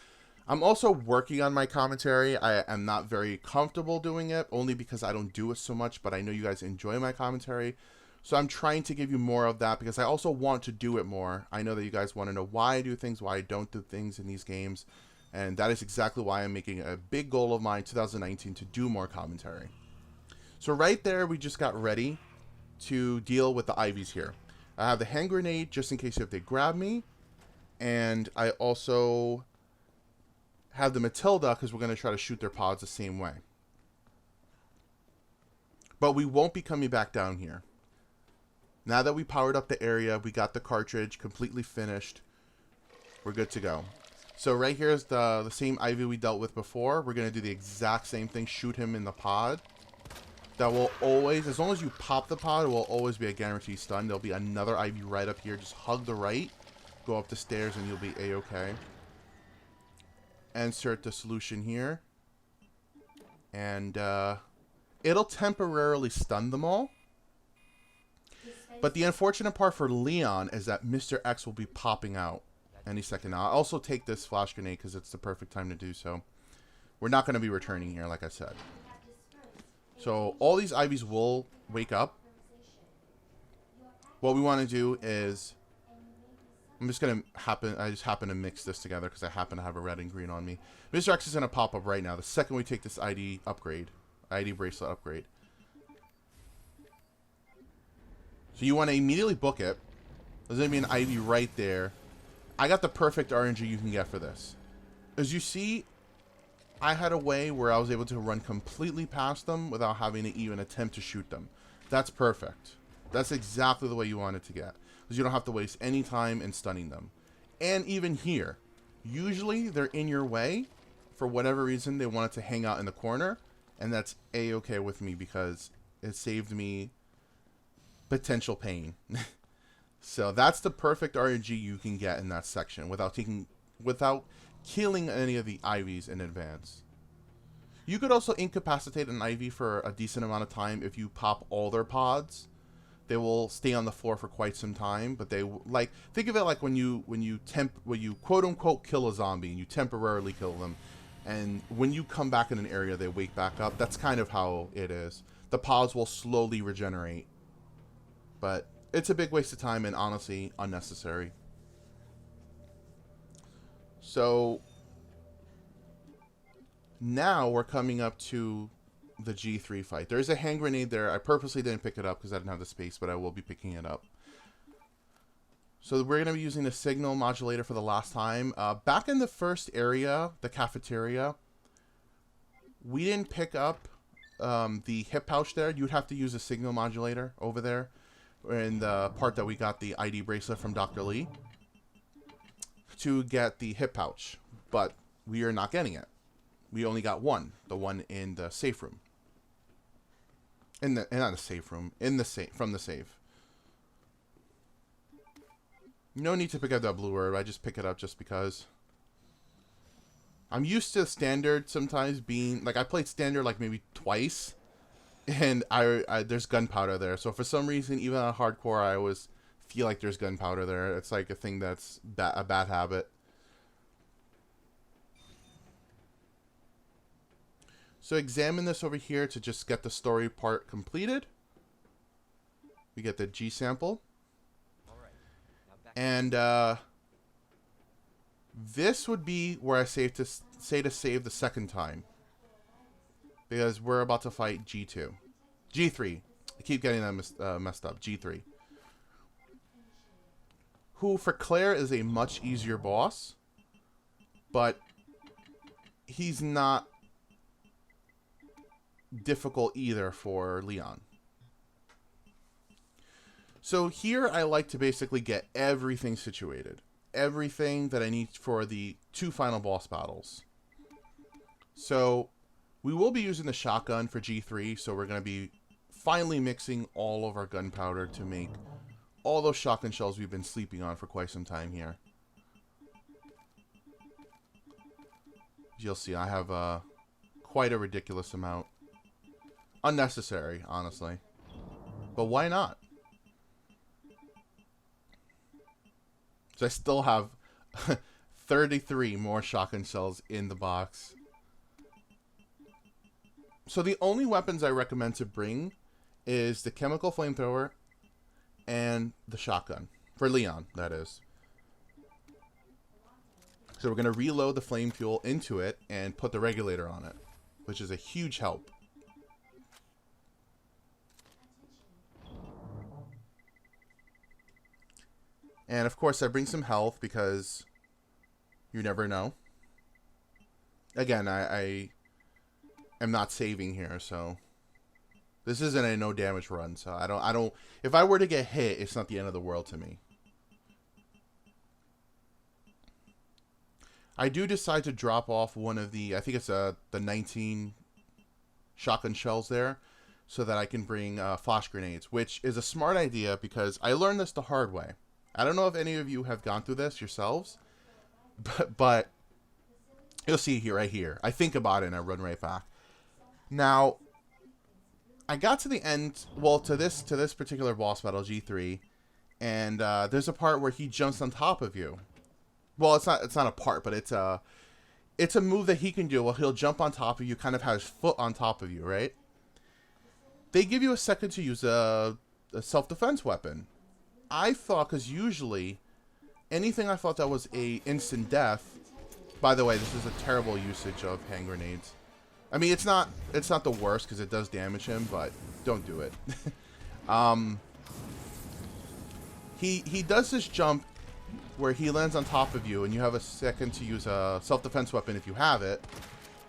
I'm also working on my commentary. I am not very comfortable doing it, only because I don't do it so much, but I know you guys enjoy my commentary. So I'm trying to give you more of that because I also want to do it more. I know that you guys want to know why I do things, why I don't do things in these games. And that is exactly why I'm making a big goal of mine, 2019, to do more commentary. So right there, we just got ready to deal with the IVs here. I have the hand grenade just in case if they grab me. And I also have the Matilda because we're going to try to shoot their pods the same way. But we won't be coming back down here. Now that we powered up the area, we got the cartridge completely finished, we're good to go. So right here is the same Ivy we dealt with before. We're going to do the exact same thing, shoot him in the pod. That will always, as long as you pop the pod, it will always be a guaranteed stun. There'll be another Ivy right up here. Just hug the right, go up the stairs, and you'll be A-okay. Insert the solution here. And it'll temporarily stun them all. But the unfortunate part for Leon is that Mr. X will be popping out any second now. I'll also take this flash grenade because it's the perfect time to do so. We're not going to be returning here, like I said. So all these IVs will wake up. What we want to do is, I just happen to mix this together because I happen to have a red and green on me. Mr. X is going to pop up right now the second we take this ID bracelet upgrade. So you want to immediately book it. There's going to be an IV right there. I got the perfect RNG you can get for this. As you see, I had a way where I was able to run completely past them without having to even attempt to shoot them. That's perfect. That's exactly the way you want it to get. Because you don't have to waste any time in stunning them. And even here, usually they're in your way. For whatever reason, they wanted to hang out in the corner. And that's A-okay with me because it saved me potential pain. So that's the perfect RNG you can get in that section without killing any of the IVs in advance. You could also incapacitate an IV for a decent amount of time if you pop all their pods. They will stay on the floor for quite some time, but they like, think of it like when you quote unquote kill a zombie and you temporarily kill them, and when you come back in an area they wake back up. That's kind of how it is. The pods will slowly regenerate. But it's a big waste of time and honestly unnecessary. So now we're coming up to the G3 fight. There's a hand grenade there. I purposely didn't pick it up because I didn't have the space, but I will be picking it up. So we're going to be using the signal modulator for the last time. Back in the first area, the cafeteria, we didn't pick up the hip pouch there. You'd have to use a signal modulator over there. In the part that we got the ID bracelet from Dr. Lee to get the hip pouch, but we are not getting it. We only got one, the one in the safe room. Not the safe room, in the safe, from the safe. No need to pick up that blue herb. I just pick it up just because. I'm used to standard sometimes being like I played standard like maybe twice, and I there's gunpowder there. So for some reason, even on hardcore, I always feel like there's gunpowder there. It's like a thing that's a bad habit. So examine this over here to just get the story part completed. We get the G sample. All right. Now back And this would be where I say to save the second time. Because we're about to fight G2. G3. I keep getting that messed up. G3. Who, for Claire, is a much easier boss. But he's not difficult either for Leon. So here I like to basically get everything situated. Everything that I need for the 2 final boss battles. So we will be using the shotgun for G3, so we're going to be finally mixing all of our gunpowder to make all those shotgun shells we've been sleeping on for quite some time here. You'll see I have quite a ridiculous amount. Unnecessary, honestly. But why not? So I still have 33 more shotgun shells in the box. So the only weapons I recommend to bring is the chemical flamethrower and the shotgun. For Leon, that is. So we're going to reload the flame fuel into it and put the regulator on it, which is a huge help. And of course I bring some health because you never know. Again, I am not saving here, so this isn't a no damage run, so I don't if I were to get hit, it's not the end of the world to me. I do decide to drop off one of the, I think it's the 19 shotgun shells there, so that I can bring flash grenades, which is a smart idea because I learned this the hard way. I don't know if any of you have gone through this yourselves, but you'll see here, right here. I think about it and I run right back. Now, I got to the end, well, to this particular boss battle, G3, and there's a part where he jumps on top of you. Well, it's not a part, but it's a move that he can do. Well, he'll jump on top of you, kind of have his foot on top of you, right? They give you a second to use a self-defense weapon. I thought, because usually anything I thought that was a instant death. By the way, this is a terrible usage of hand grenades. I mean, it's not the worst because it does damage him, but don't do it. He does this jump where he lands on top of you, and you have a second to use a self-defense weapon if you have it.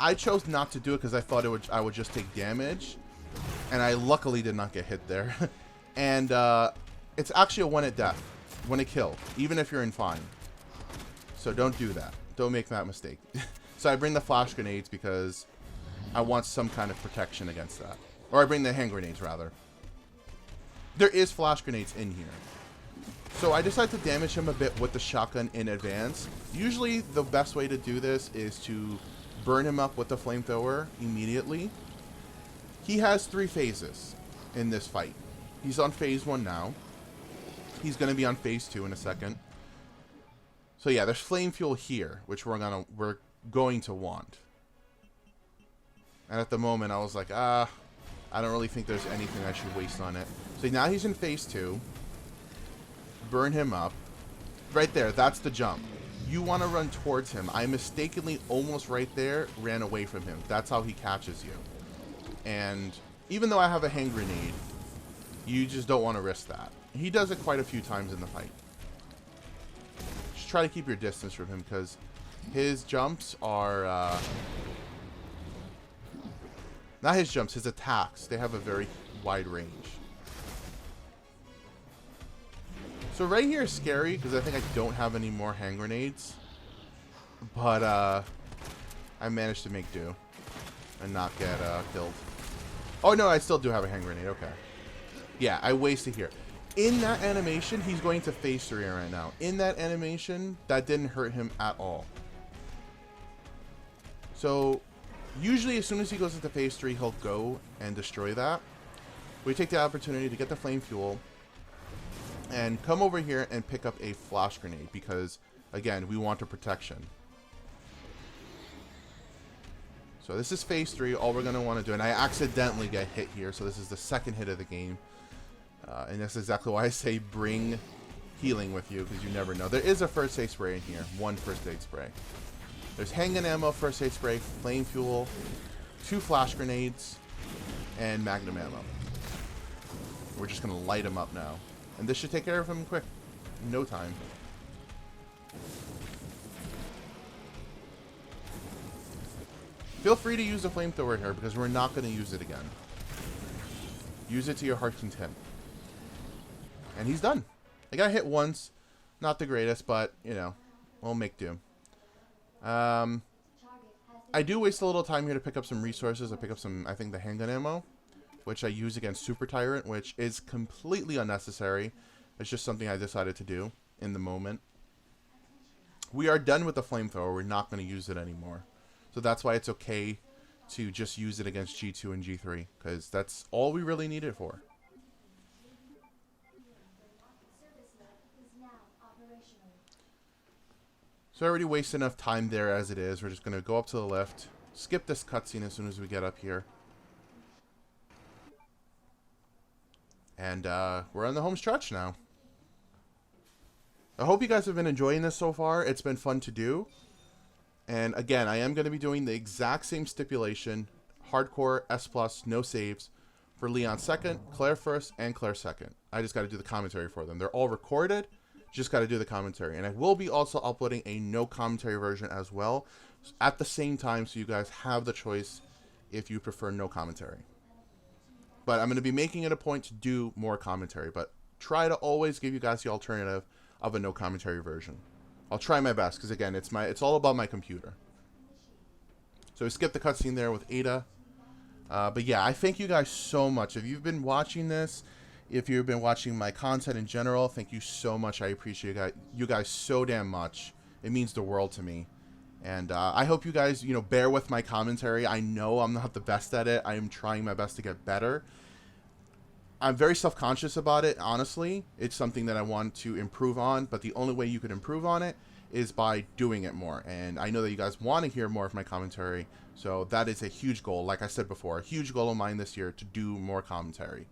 I chose not to do it because I thought I would just take damage, and I luckily did not get hit there. And it's actually a one-hit death, one-hit kill, even if you're in fine. So don't do that. Don't make that mistake. So I bring the flash grenades because I want some kind of protection against that. Or I bring the hand grenades, rather. There is flash grenades in here. So I decide to damage him a bit with the shotgun in advance. Usually the best way to do this is to burn him up with the flamethrower immediately. He has 3 phases in this fight. He's on phase 1 now. He's going to be on phase 2 in a second. So yeah, there's flame fuel here, which we're going to want. And at the moment, I was like, I don't really think there's anything I should waste on it. So now he's in phase 2. Burn him up. Right there, that's the jump. You want to run towards him. I mistakenly, almost right there, ran away from him. That's how he catches you. And even though I have a hand grenade, you just don't want to risk that. He does it quite a few times in the fight. Just try to keep your distance from him because his jumps are... not his jumps, his attacks. They have a very wide range. So right here is scary because I think I don't have any more hand grenades. But I managed to make do and not get killed. Oh no, I still do have a hand grenade. Okay. Yeah, I wasted here. In that animation, he's going to phase 3 right now. In that animation, that didn't hurt him at all. So usually as soon as he goes into phase 3, he'll go and destroy that. We take the opportunity to get the flame fuel and come over here and pick up a flash grenade because, again, we want a protection. So this is phase 3. All we're going to want to do, and I accidentally get hit here, so this is the second hit of the game. And that's exactly why I say bring healing with you, because you never know. There is a first aid spray in here. One first aid spray. There's handgun ammo, first aid spray, flame fuel, 2 flash grenades, and magnum ammo. We're just going to light him up now. And this should take care of him quick. No time. Feel free to use the flamethrower here because we're not going to use it again. Use it to your heart's content. And he's done. I got hit once. Not the greatest, but, you know, we'll make do. I do waste a little time here to pick up some resources. I pick up some, I think, the handgun ammo, which I use against Super Tyrant, which is completely unnecessary. It's just something I decided to do in the moment. We are done with the flamethrower. We're not going to use it anymore. So that's why it's okay to just use it against G2 and G3, because that's all we really need it for. So I already wasted enough time there as it is. We're just going to go up to the left, skip this cutscene as soon as we get up here. And we're on the home stretch now. I hope you guys have been enjoying this so far. It's been fun to do. And again, I am going to be doing the exact same stipulation. Hardcore, S+, no saves. For Leon 2nd, Claire 1st, and Claire 2nd. I just got to do the commentary for them. They're all recorded. Just got to do the commentary. And I will be also uploading a no commentary version as well. At the same time, so you guys have the choice if you prefer no commentary. But I'm going to be making it a point to do more commentary. But try to always give you guys the alternative of a no commentary version. I'll try my best, because again, it's all about my computer. So we skipped the cutscene there with Ada. But yeah, I thank you guys so much. If you've been watching this, if you've been watching my content in general, thank you so much. I appreciate you guys so damn much. It means the world to me. And I hope you guys, you know, bear with my commentary. I know I'm not the best at it. I am trying my best to get better. I'm very self-conscious about it, honestly. It's something that I want to improve on, but the only way you can improve on it is by doing it more. And I know that you guys want to hear more of my commentary, so that is a huge goal. Like I said before, a huge goal of mine this year to do more commentary.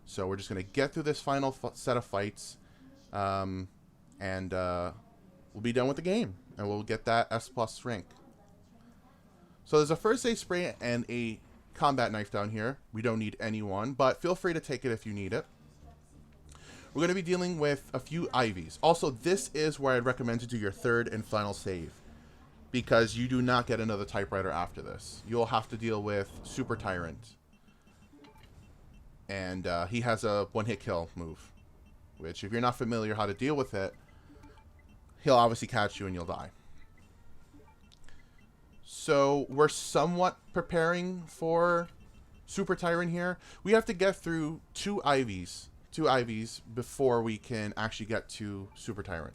So we're just going to get through this final set of fights, and we'll be done with the game, and we'll get that S+ rank. So there's a first aid spray and a combat knife down here. We don't need any one, but feel free to take it if you need it. We're going to be dealing with a few IVs. Also, this is where I'd recommend to do your third and final save, because you do not get another typewriter after this. You'll have to deal with Super Tyrant, and he has a one-hit kill move, which if you're not familiar how to deal with it, he'll obviously catch you and you'll die. So we're somewhat preparing for Super Tyrant here. We have to get through two IVs before we can actually get to Super Tyrant.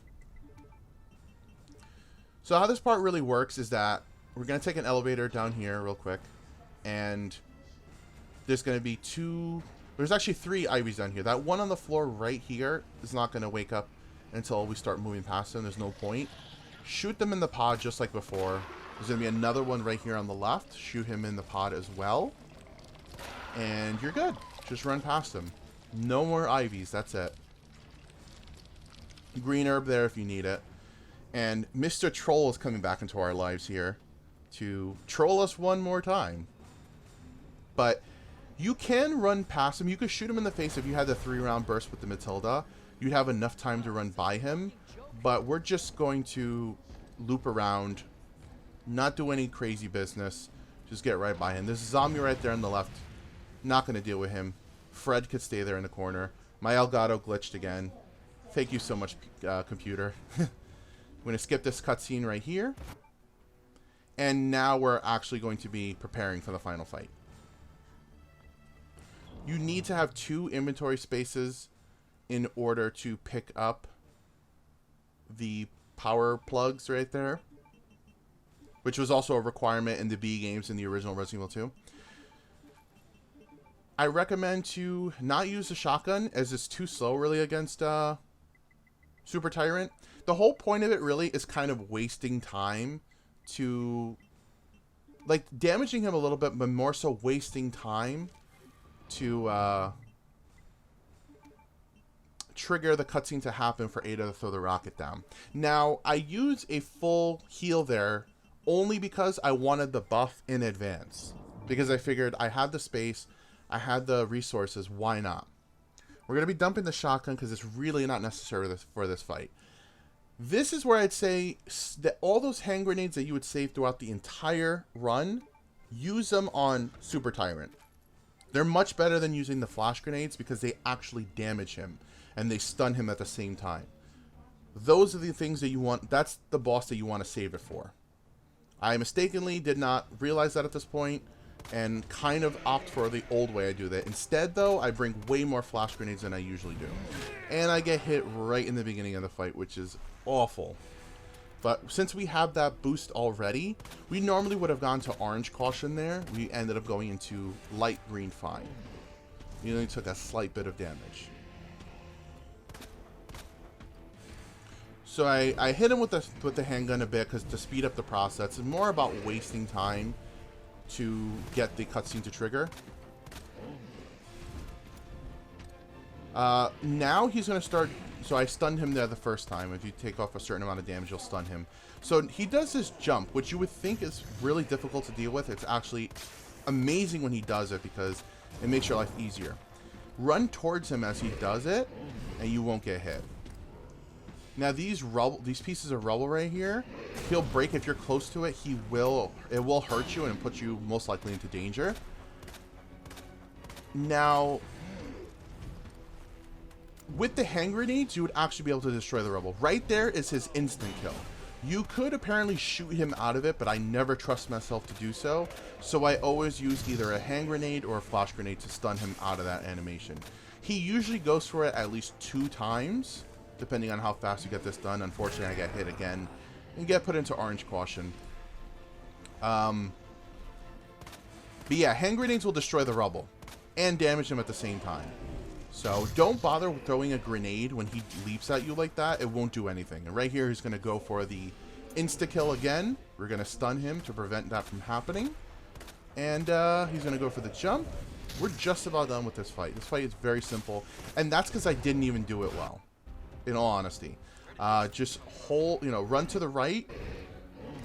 So how this part really works is that we're going to take an elevator down here real quick, and there's going to be there's actually 3 IVs down here. That one on the floor right here is not going to wake up until we start moving past them. There's no point. Shoot them in the pod just like before. There's going to be another one right here on the left. Shoot him in the pod as well. And you're good. Just run past him. No more IVs. That's it. Green herb there if you need it. And Mr. Troll is coming back into our lives here to troll us one more time. But you can run past him. You could shoot him in the face if you had the 3-round burst with the Matilda. You'd have enough time to run by him. But we're just going to loop around, not do any crazy business. Just get right by him. There's a zombie right there on the left. Not going to deal with him. Fred could stay there in the corner. My Elgato glitched again. Thank you so much, computer. I'm going to skip this cutscene right here. And now we're actually going to be preparing for the final fight. You need to have 2 inventory spaces in order to pick up the power plugs right there. which was also a requirement in the B games in the original Resident Evil 2. I recommend to not use the shotgun, as it's too slow really against Super Tyrant. The whole point of it really is kind of wasting time to, like, damaging him a little bit, but more so wasting time to trigger the cutscene to happen for Ada to throw the rocket down. Now, I use a full heal there only because I wanted the buff in advance. Because I figured I had the space, I had the resources, why not? We're going to be dumping the shotgun because it's really not necessary for this fight. This is where I'd say that all those hand grenades that you would save throughout the entire run, use them on Super Tyrant. They're much better than using the flash grenades because they actually damage him and they stun him at the same time. Those are the things that you want. That's the boss that you want to save it for. I mistakenly did not realize that at this point and kind of opt for the old way I do that. Instead, though, I bring way more flash grenades than I usually do. And I get hit right in the beginning of the fight, which is awful. But since we have that boost already, we normally would have gone to orange caution there. We ended up going into light green fine. We only took a slight bit of damage. So I hit him with the handgun a bit because to speed up the process. It's more about wasting time to get the cutscene to trigger. Now he's going to start... So I stunned him there the first time. If you take off a certain amount of damage, you'll stun him. So he does this jump, which you would think is really difficult to deal with. It's actually amazing when he does it because it makes your life easier. Run towards him as he does it, and you won't get hit. Now these pieces of rubble right here, he'll break if you're close to it. It will hurt you and put you most likely into danger. Now, with the hand grenades, you would actually be able to destroy the rubble. Right there is his instant kill. You could apparently shoot him out of it, but I never trust myself to do so. So I always use either a hand grenade or a flash grenade to stun him out of that animation. He usually goes for it at least 2 times, depending on how fast you get this done. Unfortunately, I get hit again and get put into orange caution. But yeah, hand grenades will destroy the rubble and damage him at the same time. So don't bother throwing a grenade when he leaps at you like that. It won't do anything. And right here, he's going to go for the insta-kill again. We're going to stun him to prevent that from happening. And he's going to go for the jump. We're just about done with this fight. This fight is very simple. And that's because I didn't even do it well, in all honesty. Just run to the right,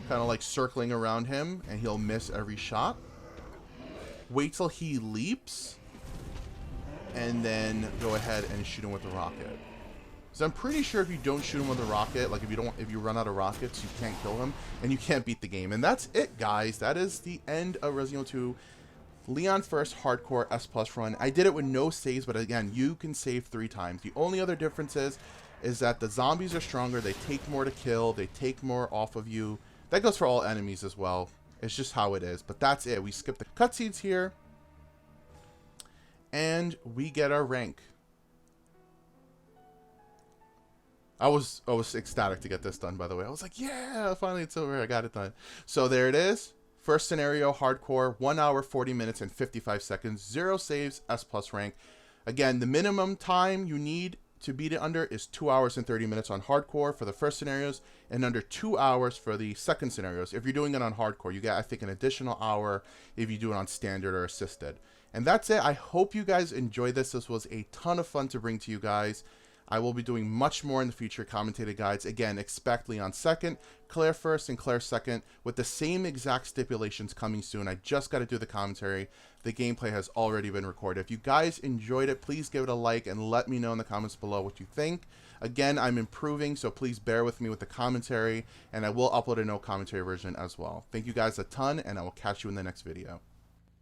kind of like circling around him, and he'll miss every shot. Wait till he leaps. And then go ahead and shoot him with the rocket. So I'm pretty sure if you don't shoot him with a rocket, like if you run out of rockets, you can't kill him and you can't beat the game. And that's it, guys. That is the end of Resident Evil 2 Leon First Hardcore S Plus run. I did it with no saves, but again, you can save 3 times. The only other difference is that the zombies are stronger. They take more to kill. They take more off of you. That goes for all enemies as well. It's just how it is. But that's it. We skip the cutscenes here. And we get our rank. I was ecstatic to get this done, by the way. I was like, yeah, finally it's over. I got it done. So there it is. First scenario, hardcore, 1 hour, 40 minutes, and 55 seconds. 0 saves, S plus rank. Again, the minimum time you need to beat it under is 2 hours and 30 minutes on hardcore for the first scenarios, and under 2 hours for the second scenarios. If you're doing it on hardcore, you get, I think, an additional hour if you do it on standard or assisted. And that's it. I hope you guys enjoyed this. This was a ton of fun to bring to you guys. I will be doing much more in the future, commentated guides. Again, expect Leon second, Claire first, and Claire second, with the same exact stipulations coming soon. I just got to do the commentary. The gameplay has already been recorded. If you guys enjoyed it, please give it a like and let me know in the comments below what you think. Again, I'm improving, so please bear with me with the commentary, and I will upload a no commentary version as well. Thank you guys a ton, and I will catch you in the next video.